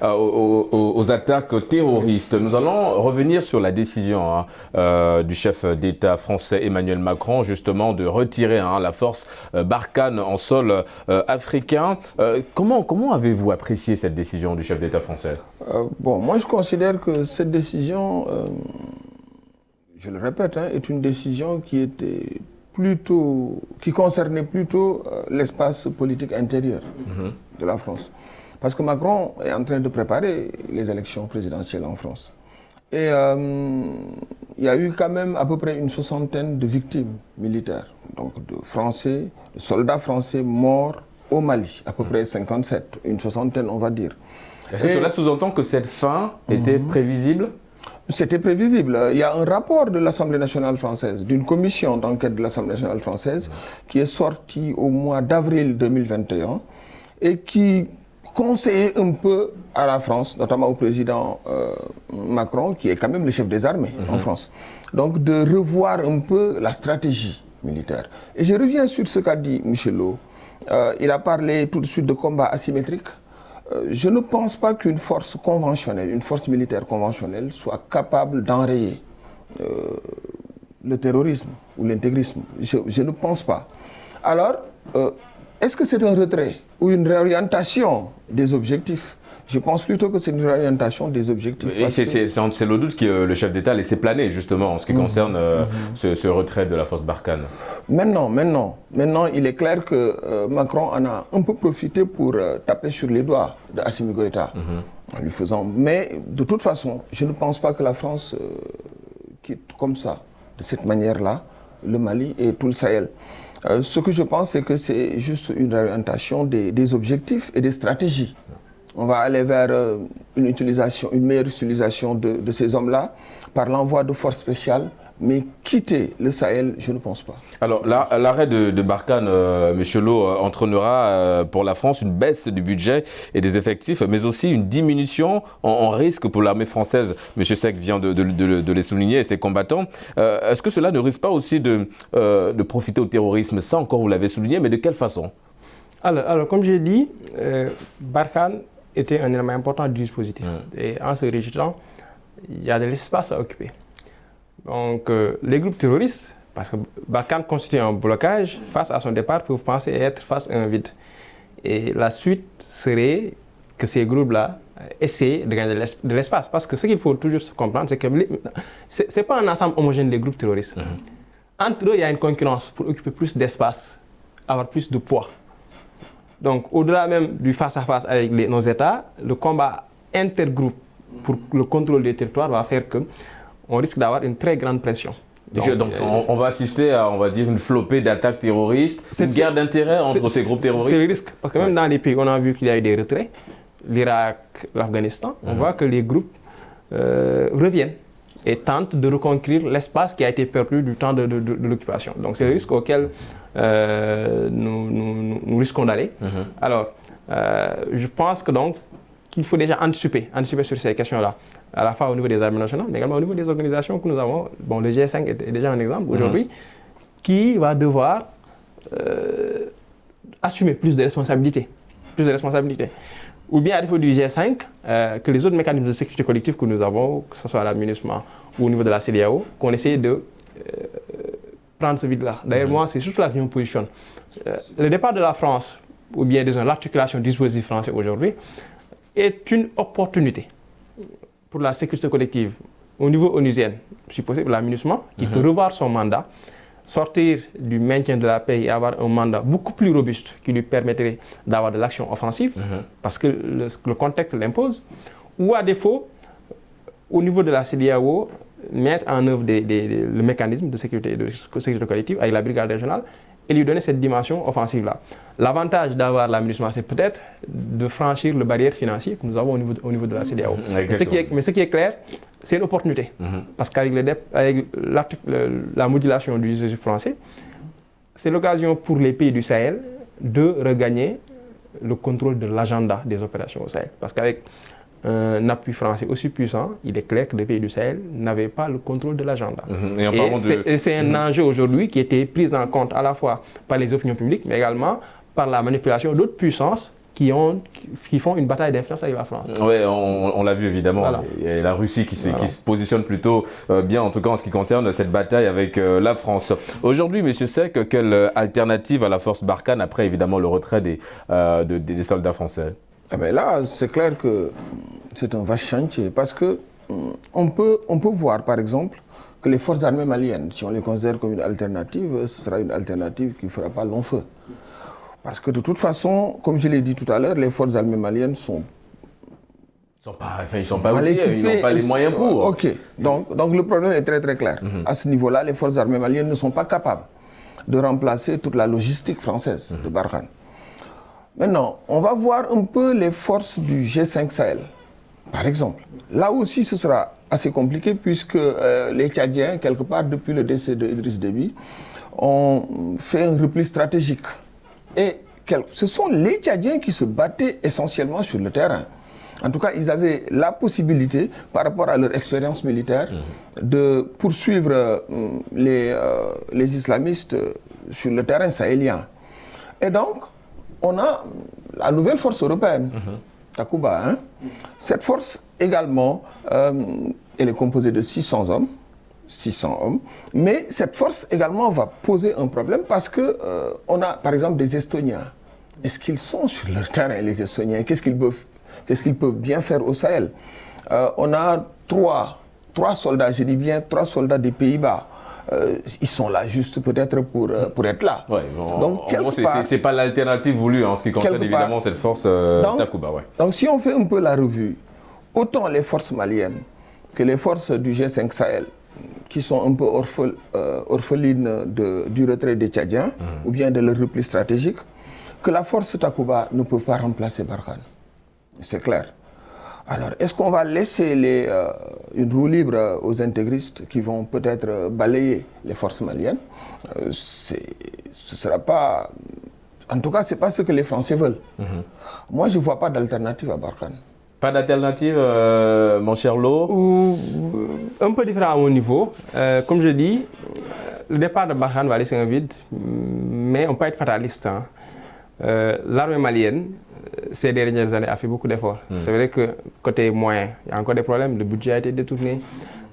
aux attaques terroristes. Nous allons revenir sur la décision du chef d'État français Emmanuel Macron, justement, de retirer la force Barkhane en sol africain. Comment avez-vous apprécié cette décision du chef d'État français? Bon, moi je considère que cette décision, je le répète, est une décision qui concernait plutôt l'espace politique intérieur de la France. Parce que Macron est en train de préparer les élections présidentielles en France. Et il y a eu quand même à peu près une 60aine de victimes militaires, donc de soldats français morts au Mali, à peu près 57, une 60aine on va dire. Est-ce que cela sous-entend que cette fin était prévisible? C'était prévisible. Il y a un rapport de l'Assemblée nationale française, d'une commission d'enquête de l'Assemblée nationale française, qui est sorti au mois d'avril 2021 et qui conseillait un peu à la France, notamment au président Macron, qui est quand même le chef des armées en France, donc de revoir un peu la stratégie militaire. Et je reviens sur ce qu'a dit Michel Lo. Il a parlé tout de suite de combat asymétrique. Je ne pense pas qu'une force conventionnelle, une force militaire conventionnelle soit capable d'enrayer le terrorisme ou l'intégrisme. Je ne pense pas. Alors, est-ce que c'est un retrait ou une réorientation des objectifs? Je pense plutôt que c'est une réorientation des objectifs. Et c'est le doute que le chef d'État a laissé planer, justement, en ce qui concerne ce retrait de la force Barkhane. Maintenant, il est clair que Macron en a un peu profité pour taper sur les doigts d'Assimi Goïta, en lui faisant. Mais de toute façon, je ne pense pas que la France quitte comme ça, de cette manière-là, le Mali et tout le Sahel. Ce que je pense, c'est que c'est juste une réorientation des objectifs et des stratégies. On va aller vers une meilleure utilisation de ces hommes-là par l'envoi de forces spéciales, mais quitter le Sahel, je ne pense pas. Alors, l'arrêt de Barkhane, M. Lo, entraînera pour la France une baisse du budget et des effectifs, mais aussi une diminution en risque pour l'armée française. M. Seck vient de les souligner, et ses combattants. Est-ce que cela ne risque pas aussi de profiter au terrorisme? Ça encore, vous l'avez souligné, mais de quelle façon? Alors comme j'ai dit, Barkhane était un élément important du dispositif. Et en se régitant, il y a de l'espace à occuper. Donc, les groupes terroristes, parce que Barkhane constitue un blocage, face à son départ, peuvent penser être face à un vide. Et la suite serait que ces groupes-là essaient de gagner de l'espace. Parce que ce qu'il faut toujours comprendre, c'est que ce n'est pas un ensemble homogène des groupes terroristes. Entre eux, il y a une concurrence pour occuper plus d'espace, avoir plus de poids. Donc, au-delà même du face-à-face avec nos États, le combat intergroupe pour le contrôle des territoires va faire qu'on risque d'avoir une très grande pression. Donc on va assister à, on va dire, une flopée d'attaques terroristes, une guerre d'intérêt entre ces groupes terroristes. C'est le risque, parce que même dans les pays où on a vu qu'il y a eu des retraits, l'Irak, l'Afghanistan, on voit que les groupes reviennent et tentent de reconquérir l'espace qui a été perdu du temps de l'occupation. Donc c'est le risque auquel nous risquons d'aller. Alors, je pense que donc qu'il faut déjà anticiper sur ces questions-là, à la fois au niveau des armées nationales, mais également au niveau des organisations que nous avons. Bon, le G5 est déjà un exemple aujourd'hui, qui va devoir assumer plus de responsabilités. Ou bien à défaut du G5, que les autres mécanismes de sécurité collective que nous avons, que ce soit à l'administration ou au niveau de la CEDEAO, qu'on essaie de prendre ce vide-là. D'ailleurs, moi, c'est surtout là que je me positionne. Le départ de la France, ou bien disons l'articulation du dispositif français aujourd'hui, est une opportunité pour la sécurité collective au niveau onusien, si possible la MINUSMA, qui peut revoir son mandat, sortir du maintien de la paix et avoir un mandat beaucoup plus robuste qui lui permettrait d'avoir de l'action offensive, parce que le contexte l'impose, ou à défaut, au niveau de la CEDEAO, mettre en œuvre le mécanisme de sécurité collective avec la brigade régionale et lui donner cette dimension offensive-là. L'avantage d'avoir la MINUSMA, c'est peut-être de franchir le barrière financier que nous avons au niveau de la CEDEAO. Mais ce qui est clair, c'est une opportunité. Parce qu'avec la modulation du dispositif français, c'est l'occasion pour les pays du Sahel de regagner le contrôle de l'agenda des opérations au Sahel. Parce qu'avec un appui français aussi puissant, il est clair que les pays du Sahel n'avaient pas le contrôle de l'agenda. Et c'est un enjeu aujourd'hui qui était pris en compte à la fois par les opinions publiques, mais également par la manipulation d'autres puissances qui font une bataille d'influence avec la France. Oui, on l'a vu évidemment. Voilà. Il y a la Russie qui se positionne plutôt bien, en tout cas en ce qui concerne cette bataille avec la France. Aujourd'hui, M. Seck, quelle alternative à la force Barkhane après évidemment le retrait des soldats français? Mais là, c'est clair que c'est un vaste chantier parce que on peut voir par exemple que les forces armées maliennes, si on les considère comme une alternative, ce sera une alternative qui ne fera pas long feu. Parce que de toute façon, comme je l'ai dit tout à l'heure, les forces armées maliennes ils sont pas outillés, ils n'ont pas les moyens pour. Ok, donc le problème est très très clair. À ce niveau-là, les forces armées maliennes ne sont pas capables de remplacer toute la logistique française de Barkhane. Maintenant, on va voir un peu les forces du G5 Sahel, par exemple. Là aussi, ce sera assez compliqué puisque les Tchadiens, quelque part depuis le décès de Idriss Déby, ont fait un repli stratégique. Et ce sont les Tchadiens qui se battaient essentiellement sur le terrain. En tout cas, ils avaient la possibilité, par rapport à leur expérience militaire, de poursuivre les islamistes sur le terrain sahélien. Et donc, on a la nouvelle force européenne, Takuba. Hein? Cette force également, elle est composée de 600 hommes, mais cette force également va poser un problème parce que on a par exemple des Estoniens. Est-ce qu'ils sont sur le terrain, les Estoniens? Qu'est-ce qu'ils peuvent bien faire au Sahel? On a trois soldats, je dis bien 3 soldats des Pays-Bas. Ils sont là juste peut-être pour être là. Ouais, donc c'est pas l'alternative voulue en ce qui concerne évidemment cette force Takuba. Ouais. Donc si on fait un peu la revue, autant les forces maliennes que les forces du G5 Sahel, qui sont un peu orphelines du retrait des Tchadiens, ou bien de leur repli stratégique, que la force Takuba ne peut pas remplacer Barkhane. C'est clair. Alors, est-ce qu'on va laisser une roue libre aux intégristes qui vont peut-être balayer les forces maliennes? Ce sera pas... En tout cas, ce n'est pas ce que les Français veulent. Moi, je ne vois pas d'alternative à Barkhane. Pas d'alternative, mon cher Lo? Un peu différent à mon niveau. Comme je dis, le départ de Barkhane va laisser un vide, mais on peut être fataliste. Hein. L'armée malienne, ces dernières années, a fait beaucoup d'efforts. C'est vrai que côté moyen, il y a encore des problèmes. Le budget a été détourné.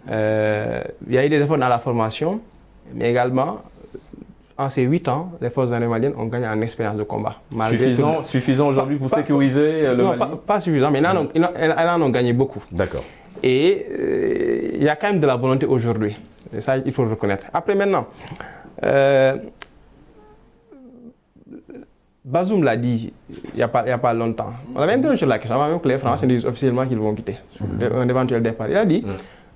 Il y a eu des efforts dans la formation, mais également, en ces 8 ans, les forces armées maliennes ont gagné en expérience de combat. Suffisant aujourd'hui pour sécuriser le Mali? Pas suffisant, mais elles en ont gagné beaucoup. D'accord. Et il y a quand même de la volonté aujourd'hui. Et ça, il faut le reconnaître. Après, maintenant, Bazoum l'a dit il n'y a pas longtemps. On avait interrogé sur la question, avant même que les Français disent officiellement qu'ils vont quitter. Un éventuel départ. Il a dit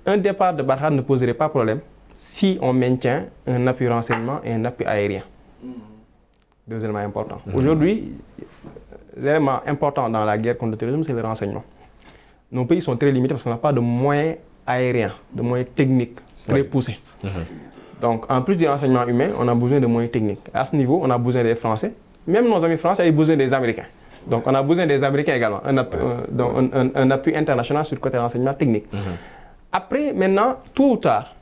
un départ de Barkhane ne poserait pas problème si on maintient un appui renseignement et un appui aérien. 2 éléments importants. Aujourd'hui, l'élément important dans la guerre contre le terrorisme, c'est le renseignement. Nos pays sont très limités parce qu'on n'a pas de moyens aériens, de moyens techniques très poussés. Donc, en plus du renseignement humain, on a besoin de moyens techniques. À ce niveau, on a besoin des Français. Même nos amis français ont besoin des Américains. Donc, on a besoin des Américains également. Un appui international sur le côté renseignement technique. Après, maintenant, tôt ou tard,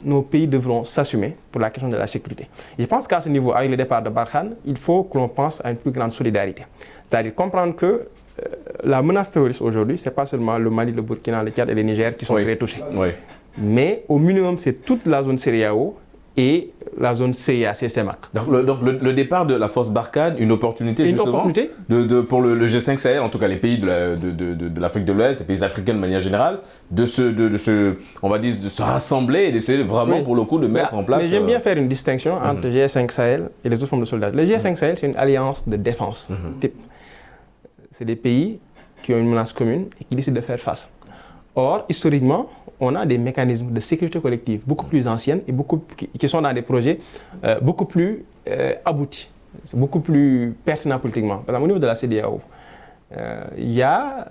nos pays devront s'assumer pour la question de la sécurité. Je pense qu'à ce niveau, avec le départ de Barkhane, il faut que l'on pense à une plus grande solidarité. C'est-à-dire comprendre que la menace terroriste aujourd'hui, ce n'est pas seulement le Mali, le Burkina, le Tchad et le Niger qui sont très touchés. Mais au minimum, c'est toute la zone CEDEAO et la zone CIA-CEMAC. Donc le départ de la force Barkhane, une opportunité justement pour le G5 Sahel, en tout cas les pays de l'Afrique de l'Ouest, les pays africains de manière générale, de se rassembler et d'essayer vraiment pour le coup de mettre en place... Mais j'aime bien faire une distinction entre G5 Sahel et les autres formes de soldats. Le G5 Sahel, c'est une alliance de défense. C'est des pays qui ont une menace commune et qui décident de faire face. Or, historiquement, on a des mécanismes de sécurité collective beaucoup plus anciens et qui sont dans des projets beaucoup plus aboutis, beaucoup plus pertinents politiquement. Par exemple, au niveau de la CEDEAO, il y a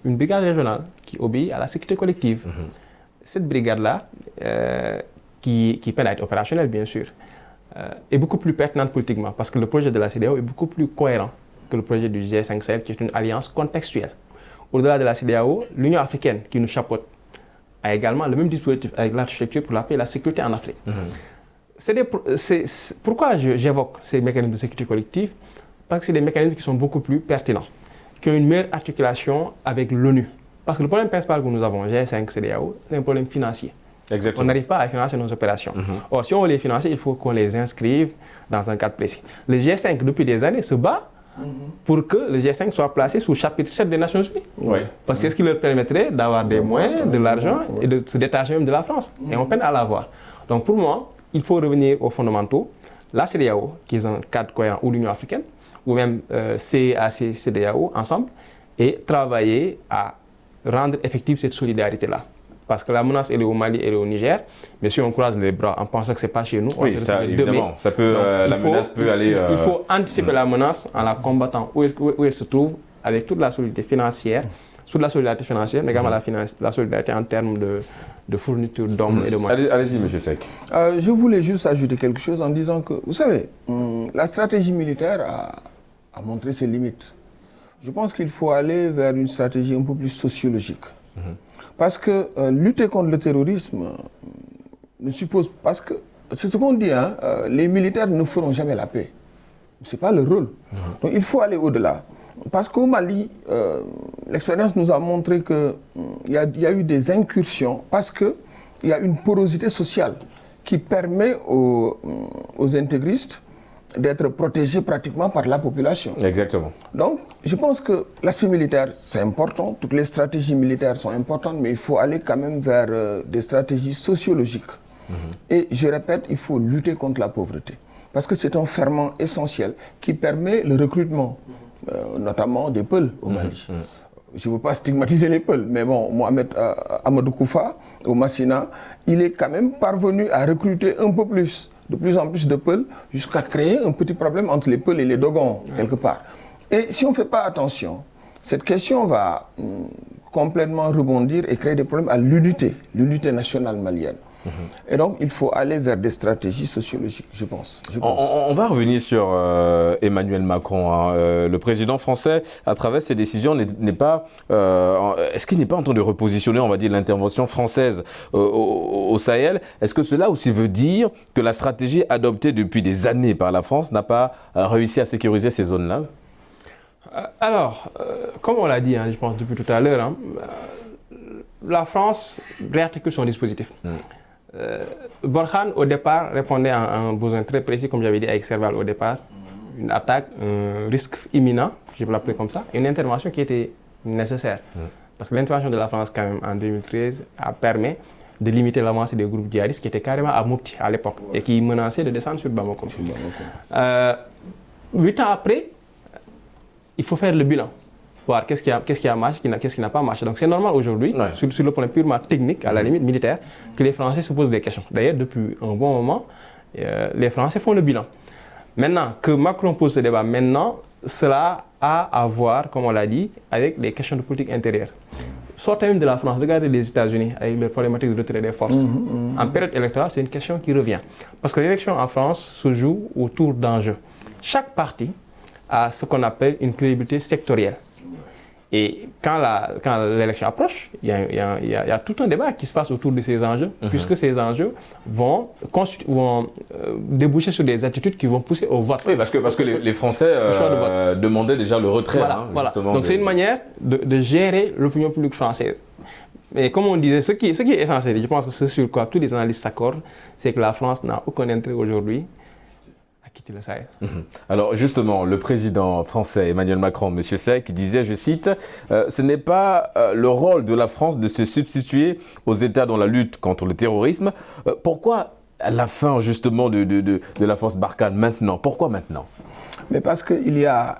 une brigade régionale qui obéit à la sécurité collective. Cette brigade-là, qui peine à être opérationnelle, bien sûr, est beaucoup plus pertinente politiquement parce que le projet de la CEDEAO est beaucoup plus cohérent que le projet du G5 Sahel, qui est une alliance contextuelle, au-delà de la CEDEAO, l'Union africaine qui nous chapeaute a également le même dispositif avec l'architecture pour la paix et la sécurité en Afrique. Pourquoi j'évoque ces mécanismes de sécurité collective? Parce que c'est des mécanismes qui sont beaucoup plus pertinents, qui ont une meilleure articulation avec l'ONU. Parce que le problème principal que nous avons, G5, CEDEAO, c'est un problème financier. Exactement. On n'arrive pas à financer nos opérations. Or, si on veut les financer, il faut qu'on les inscrive dans un cadre précis. Le G5, depuis des années, se bat pour que le G5 soit placé sous chapitre 7 des Nations Unies. Parce que c'est ce qui leur permettrait d'avoir des moyens, de l'argent et de se détacher même de la France. Et on peine à l'avoir. Donc pour moi, il faut revenir aux fondamentaux. La CEDEAO, qui est un cadre cohérent, ou l'Union africaine, ou même CEAC, CEDEAO, ensemble, et travailler à rendre effective cette solidarité-là. Parce que la menace, elle est au Mali, elle est au Niger. Mais si on croise les bras en pensant que ce n'est pas chez nous, oui, ça, évidemment. Ça peut, la menace peut aller... Il faut anticiper la menace en la combattant où elle se trouve, avec toute la solidarité financière, mais également la solidarité en termes de fourniture d'hommes et de moyens. Allez-y, M. Seck. Je voulais juste ajouter quelque chose en disant que, vous savez, la stratégie militaire a montré ses limites. Je pense qu'il faut aller vers une stratégie un peu plus sociologique. Parce que lutter contre le terrorisme ne suppose... Parce que c'est ce qu'on dit, hein, les militaires ne feront jamais la paix. Ce n'est pas leur rôle. Donc il faut aller au-delà. Parce qu'au Mali, l'expérience nous a montré qu'il y a eu des incursions parce qu'il y a une porosité sociale qui permet aux intégristes d'être protégés pratiquement par la population. Exactement. Donc, je pense que l'aspect militaire, c'est important. Toutes les stratégies militaires sont importantes, mais il faut aller quand même vers des stratégies sociologiques. Et je répète, il faut lutter contre la pauvreté. Parce que c'est un ferment essentiel qui permet le recrutement, notamment des Peuls au Mali. Je ne veux pas stigmatiser les Peuls, mais bon, Mohamed Amadou Koufa, au Massina, il est quand même parvenu à recruter un peu plus, de plus en plus de Peuls, jusqu'à créer un petit problème entre les Peuls et les Dogons, quelque part. Et si on ne fait pas attention, cette question va complètement rebondir et créer des problèmes à l'unité nationale malienne. Et donc, il faut aller vers des stratégies sociologiques, je pense. On va revenir sur Emmanuel Macron. Hein. Le président français, à travers ses décisions, n'est pas... est-ce qu'il n'est pas en train de repositionner, on va dire, l'intervention française au Sahel? Est-ce que cela aussi veut dire que la stratégie adoptée depuis des années par la France n'a pas réussi à sécuriser ces zones-là? Alors, comme on l'a dit, hein, je pense, depuis tout à l'heure, hein, la France réarticule son dispositif. Borhan, au départ, répondait à un besoin très précis, comme j'avais dit avec Serval au départ, une attaque, un risque imminent, je peux l'appeler comme ça, et une intervention qui était nécessaire. Parce que l'intervention de la France, quand même, en 2013, a permis de limiter l'avancée des groupes djihadistes qui étaient carrément à Moupti à l'époque et qui menaçaient de descendre sur Bamako. 8 ans après, il faut faire le bilan. Voir qu'est-ce qui a marché, qu'est-ce qui n'a pas marché. Donc c'est normal aujourd'hui, sur le plan purement technique, à la limite militaire, que les Français se posent des questions. D'ailleurs, depuis un bon moment, les Français font le bilan. Maintenant, que Macron pose ce débat maintenant, cela a à voir, comme on l'a dit, avec les questions de politique intérieure. Sortez même de la France, regardez les États-Unis avec leur problématique de retrait des forces. En période électorale, c'est une question qui revient. Parce que l'élection en France se joue autour d'enjeux. Chaque parti a ce qu'on appelle une crédibilité sectorielle. Et quand l'élection approche, il y a tout un débat qui se passe autour de ces enjeux, puisque ces enjeux vont déboucher sur des attitudes qui vont pousser au vote. Oui, parce que les Français demandaient déjà le retrait. Voilà. Donc c'est une manière de gérer l'opinion publique française. Mais comme on disait, ce qui est essentiel, je pense que c'est sur quoi tous les analystes s'accordent, c'est que la France n'a aucun intérêt aujourd'hui à quitter le Sahel. Alors justement, le président français Emmanuel Macron, M. Seck, disait, je cite, ce n'est pas le rôle de la France de se substituer aux États dans la lutte contre le terrorisme. Pourquoi à la fin justement de la force Barkhane maintenant? Pourquoi maintenant? Mais parce qu'il y a,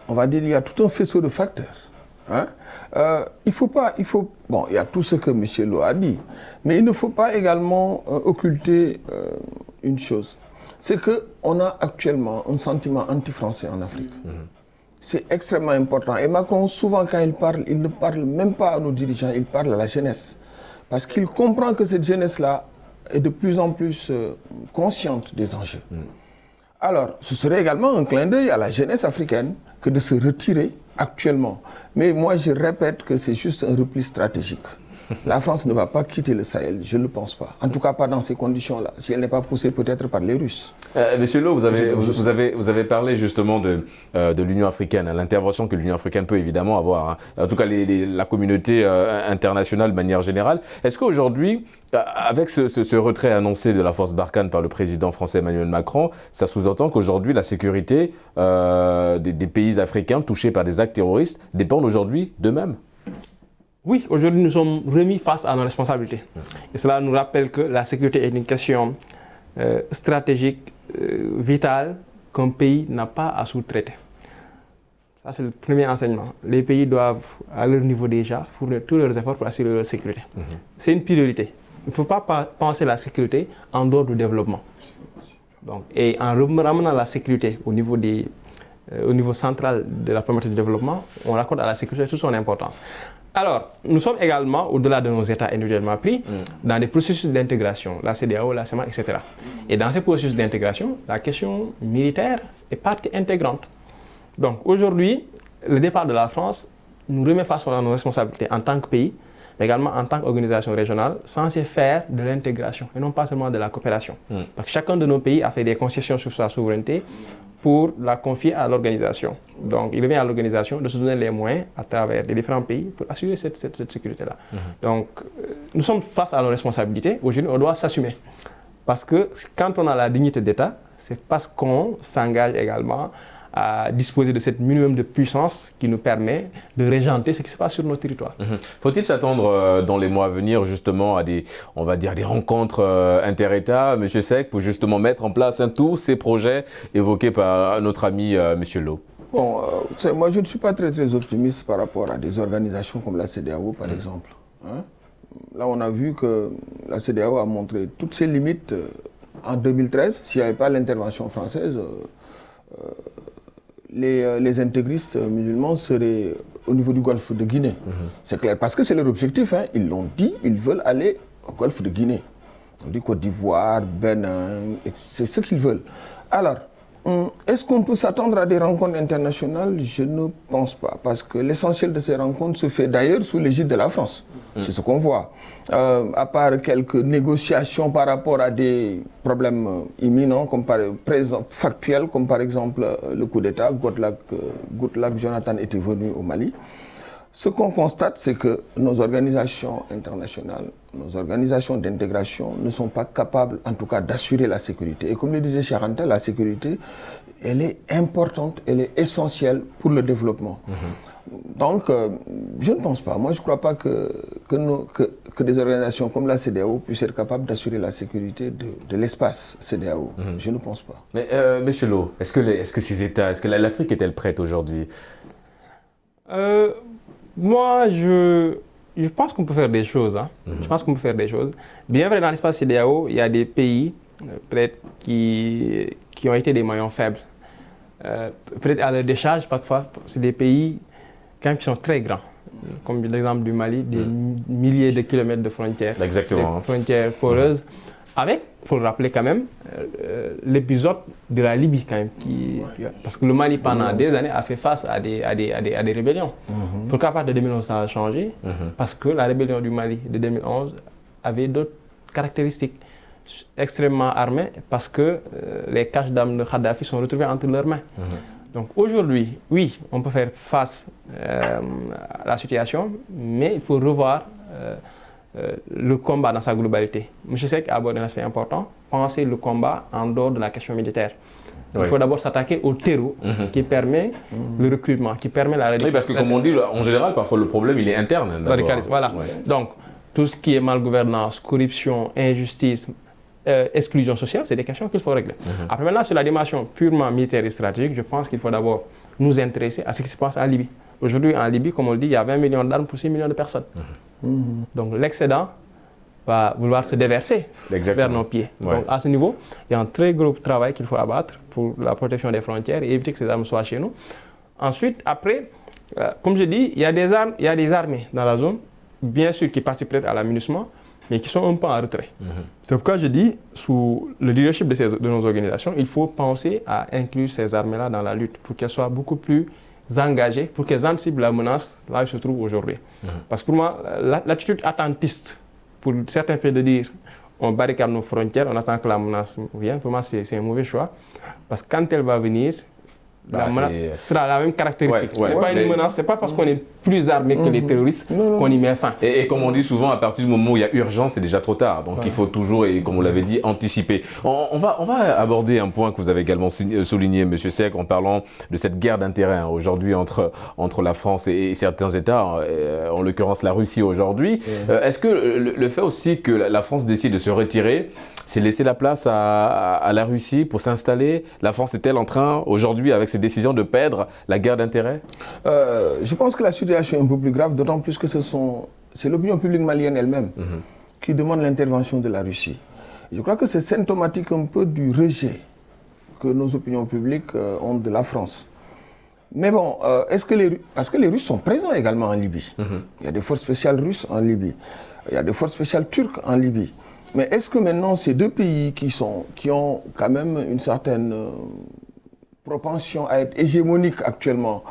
on va dire, il y a tout un faisceau de facteurs. Hein? Il y a tout ce que M. Lo a dit, mais il ne faut pas également occulter une chose. C'est qu'on a actuellement un sentiment anti-français en Afrique. C'est extrêmement important. Et Macron, souvent quand il ne parle même pas à nos dirigeants, il parle à la jeunesse. Parce qu'il comprend que cette jeunesse-là est de plus en plus consciente des enjeux. Alors, ce serait également un clin d'œil à la jeunesse africaine que de se retirer actuellement. Mais moi, je répète que c'est juste un repli stratégique. La France ne va pas quitter le Sahel, je ne le pense pas. En tout cas, pas dans ces conditions-là. Si elle n'est pas poussée peut-être par les Russes. Monsieur Lo, vous avez parlé justement de l'Union africaine, l'intervention que l'Union africaine peut évidemment avoir. Hein. En tout cas, la communauté internationale de manière générale. Est-ce qu'aujourd'hui, avec ce retrait annoncé de la force Barkhane par le président français Emmanuel Macron, ça sous-entend qu'aujourd'hui, la sécurité des pays africains touchés par des actes terroristes dépendent aujourd'hui d'eux-mêmes? Oui, aujourd'hui nous sommes remis face à nos responsabilités. Et cela nous rappelle que la sécurité est une question stratégique, vitale, qu'un pays n'a pas à sous-traiter. Ça, c'est le premier enseignement. Les pays doivent, à leur niveau déjà, fournir tous leurs efforts pour assurer leur sécurité. C'est une priorité. Il ne faut pas penser la sécurité en dehors du développement. Donc, et en ramenant la sécurité au niveau central de la problématique du développement, on accorde à la sécurité toute son importance. Alors, nous sommes également, au-delà de nos États individuellement pris, dans des processus d'intégration, la CEDEAO, la CEMAC, etc. Et dans ces processus d'intégration, la question militaire est partie intégrante. Donc aujourd'hui, le départ de la France nous remet face à nos responsabilités en tant que pays, mais également en tant qu'organisation régionale, censée faire de l'intégration et non pas seulement de la coopération. Parce que chacun de nos pays a fait des concessions sur sa souveraineté pour la confier à l'organisation. Donc, il revient à l'organisation de se donner les moyens à travers les différents pays pour assurer cette sécurité-là. Donc, nous sommes face à nos responsabilités. Aujourd'hui, on doit s'assumer. Parce que quand on a la dignité d'État, c'est parce qu'on s'engage également à disposer de cette minimum de puissance qui nous permet de régenter ce qui se passe sur nos territoires. Faut-il s'attendre dans les mois à venir justement à des rencontres inter-États, M. Seck, pour justement mettre en place tous ces projets évoqués par notre ami M. Lo? Bon, moi je ne suis pas très optimiste par rapport à des organisations comme la CEDEAO par exemple. Hein? Là on a vu que la CEDEAO a montré toutes ses limites en 2013. S'il n'y avait pas l'intervention française, les intégristes musulmans seraient au niveau du golfe de Guinée. C'est clair, parce que c'est leur objectif. Hein. Ils l'ont dit, ils veulent aller au golfe de Guinée. On dit Côte d'Ivoire, Bénin, c'est ce qu'ils veulent. Alors, est-ce qu'on peut s'attendre à des rencontres internationales? Je ne pense pas, parce que l'essentiel de ces rencontres se fait d'ailleurs sous l'égide de la France. C'est ce qu'on voit. À part quelques négociations par rapport à des problèmes imminents, factuels, comme par exemple le coup d'État, Goodluck Jonathan était venu au Mali. Ce qu'on constate, c'est que nos organisations internationales, nos organisations d'intégration ne sont pas capables, en tout cas, d'assurer la sécurité. Et comme le disait Charanta, la sécurité, elle est importante, elle est essentielle pour le développement. Donc, je ne pense pas. Moi, je ne crois pas que des organisations comme la CEDEAO puissent être capables d'assurer la sécurité de l'espace CEDEAO. Je ne pense pas. Mais, M. Lo, est-ce que ces États, est-ce que l'Afrique est-elle prête aujourd'hui? Moi, je pense qu'on peut faire des choses. Hein. Je pense qu'on peut faire des choses. Bien vrai, dans l'espace CEDEAO, il y a des pays peut-être qui ont été des maillons faibles. Peut-être à leur décharge, parfois, c'est des pays quand même qui sont très grands. Comme l'exemple du Mali, des milliers de kilomètres de frontières. Exactement. Des frontières poreuses. Avec, il faut le rappeler quand même, l'épisode de la Libye quand même. Parce que le Mali, pendant des années, a fait face à des rébellions. Pourquoi à partir de 2011, ça a changé? Parce que la rébellion du Mali de 2011 avait d'autres caractéristiques extrêmement armées, parce que les caches d'armes de Kadhafi sont retrouvées entre leurs mains. Donc aujourd'hui, oui, on peut faire face à la situation, mais il faut revoir le combat dans sa globalité. M. Seck a abordé un aspect important, penser le combat en dehors de la question militaire. Il faut d'abord s'attaquer au terreau qui permet le recrutement, qui permet la radicalisation. Oui, parce que comme on dit, en général, parfois le problème, il est interne. Voilà. Donc, tout ce qui est malgouvernance, corruption, injustice, exclusion sociale, c'est des questions qu'il faut régler. Après, maintenant, sur la dimension purement militaire et stratégique, je pense qu'il faut d'abord nous intéresser à ce qui se passe en Libye. Aujourd'hui, en Libye, comme on le dit, il y a 20 millions d'armes pour 6 millions de personnes. Donc, l'excédent va vouloir se déverser vers nos pieds. Donc, à ce niveau, il y a un très gros travail qu'il faut abattre pour la protection des frontières et éviter que ces armes soient chez nous. Ensuite, après, comme je dis, il y a des armées dans la zone, bien sûr, qui participent peut-être à l'aménagement, mais qui sont un peu en retrait. C'est pourquoi je dis, sous le leadership de nos organisations, il faut penser à inclure ces armées-là dans la lutte pour qu'elles soient beaucoup plus engagés pour qu'ils anticipent la menace là où ils se trouvent aujourd'hui. Parce que pour moi, l'attitude attentiste pour certains pays de dire on barricade nos frontières, on attend que la menace vienne, pour moi c'est un mauvais choix. Parce que quand elle va venir, la menace sera la même caractéristique. Ce n'est pas une menace, ce n'est pas parce qu'on est plus armé que les terroristes qu'on y met fin. Et comme on dit souvent, à partir du moment où il y a urgence, c'est déjà trop tard. Donc il faut toujours, et comme vous l'avez dit, anticiper. On va aborder un point que vous avez également souligné, M. Seck, en parlant de cette guerre d'intérêt aujourd'hui entre la France et certains États, en l'occurrence la Russie aujourd'hui. Est-ce que le fait aussi que la France décide de se retirer, c'est laisser la place à la Russie pour s'installer? La France est-elle en train, aujourd'hui, avec ses décisions, de perdre la guerre d'intérêt? Je pense que la situation est un peu plus grave, d'autant plus que c'est l'opinion publique malienne elle-même qui demande l'intervention de la Russie. Je crois que c'est symptomatique un peu du rejet que nos opinions publiques ont de la France. Mais bon, parce que les Russes sont présents également en Libye. Il y a des forces spéciales russes en Libye. Il y a des forces spéciales turques en Libye. Mais est-ce que maintenant ces deux pays qui ont quand même une certaine propension à être hégémoniques actuellement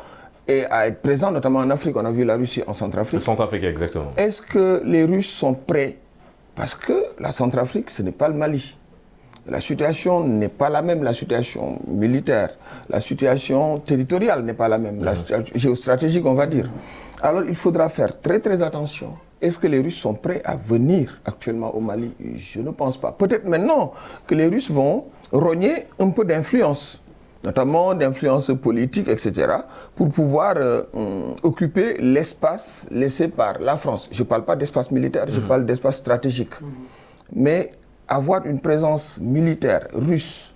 et à être présents notamment en Afrique, on a vu la Russie en Centrafrique. En Centrafrique, exactement. Est-ce que les Russes sont prêts? Parce que la Centrafrique, ce n'est pas le Mali. La situation n'est pas la même, la situation militaire, la situation territoriale n'est pas la même, la situation géostratégique, on va dire. Alors il faudra faire très très attention. Est-ce que les Russes sont prêts à venir actuellement au Mali? Je ne pense pas. Peut-être maintenant que les Russes vont rogner un peu d'influence, notamment d'influence politique, etc., pour pouvoir occuper l'espace laissé par la France. Je ne parle pas d'espace militaire, je parle d'espace stratégique. Mais avoir une présence militaire russe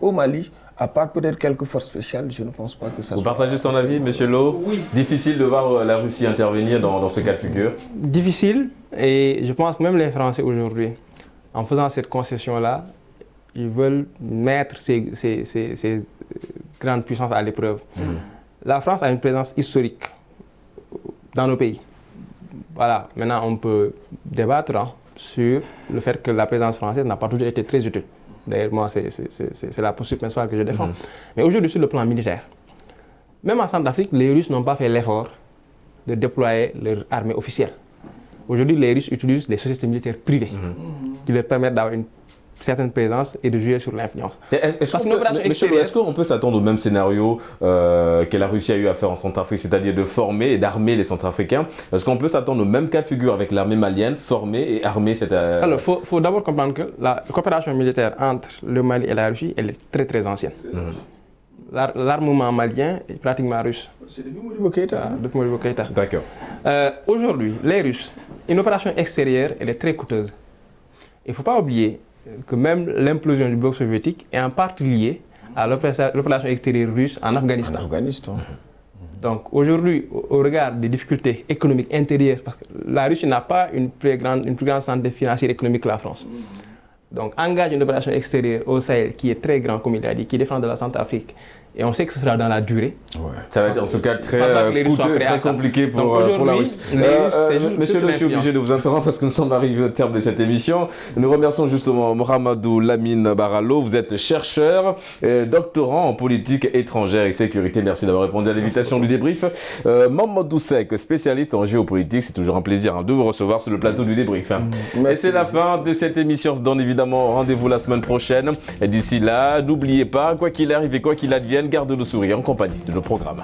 au Mali, à part peut-être quelques forces spéciales, je ne pense pas que ça soit... Vous partagez son avis, M. Lo? Oui. Difficile de voir la Russie intervenir dans ce cas de figure? Difficile, et je pense que même les Français aujourd'hui, en faisant cette concession-là, ils veulent mettre ces grandes puissances à l'épreuve. La France a une présence historique dans nos pays. Voilà, maintenant on peut débattre sur le fait que la présence française n'a pas toujours été très utile. D'ailleurs, moi, c'est la posture principale que je défends. Mais aujourd'hui, sur le plan militaire, même en Centrafrique, les Russes n'ont pas fait l'effort de déployer leur armée officielle. Aujourd'hui, les Russes utilisent les sociétés militaires privées qui leur permettent d'avoir une certaine présence et de jouer sur l'influence. Est-ce qu'on peut s'attendre au même scénario que la Russie a eu à faire en Centrafrique, c'est-à-dire de former et d'armer les Centrafricains? Est-ce qu'on peut s'attendre au même cas de figure avec l'armée malienne, former et armer cette... Alors, il faut d'abord comprendre que la coopération militaire entre le Mali et la Russie, elle est très très ancienne. L'armement malien est pratiquement russe. C'est depuis Modibo Keïta. Depuis Modibo Keïta. D'accord. Aujourd'hui, les Russes, une opération extérieure, elle est très coûteuse. Il ne faut pas oublier que même l'implosion du bloc soviétique est en partie liée à l'opération extérieure russe en Afghanistan. Donc aujourd'hui, au regard des difficultés économiques intérieures, parce que la Russie n'a pas une plus grande santé financière et économique que la France. Donc engage une opération extérieure au Sahel qui est très grand, comme il a dit, qui défend de la Centrafrique. Et on sait que ce sera dans la durée. Ça va être en tout cas très coûteux, très compliqué pour la Russie. Monsieur, je suis obligé de vous interrompre parce que nous sommes arrivés au terme de cette émission. Nous remercions justement Mohamedou Lamine Barallo. Vous êtes chercheur, doctorant en politique étrangère et sécurité. Merci d'avoir répondu à l'invitation du débrief. Mamadou Seck, spécialiste en géopolitique. C'est toujours un plaisir de vous recevoir sur le plateau du débrief. Et c'est la fin de cette émission. On se donne évidemment rendez-vous la semaine prochaine. Et d'ici là, n'oubliez pas, quoi qu'il arrive et quoi qu'il advienne, garde le sourire en compagnie de nos programmes.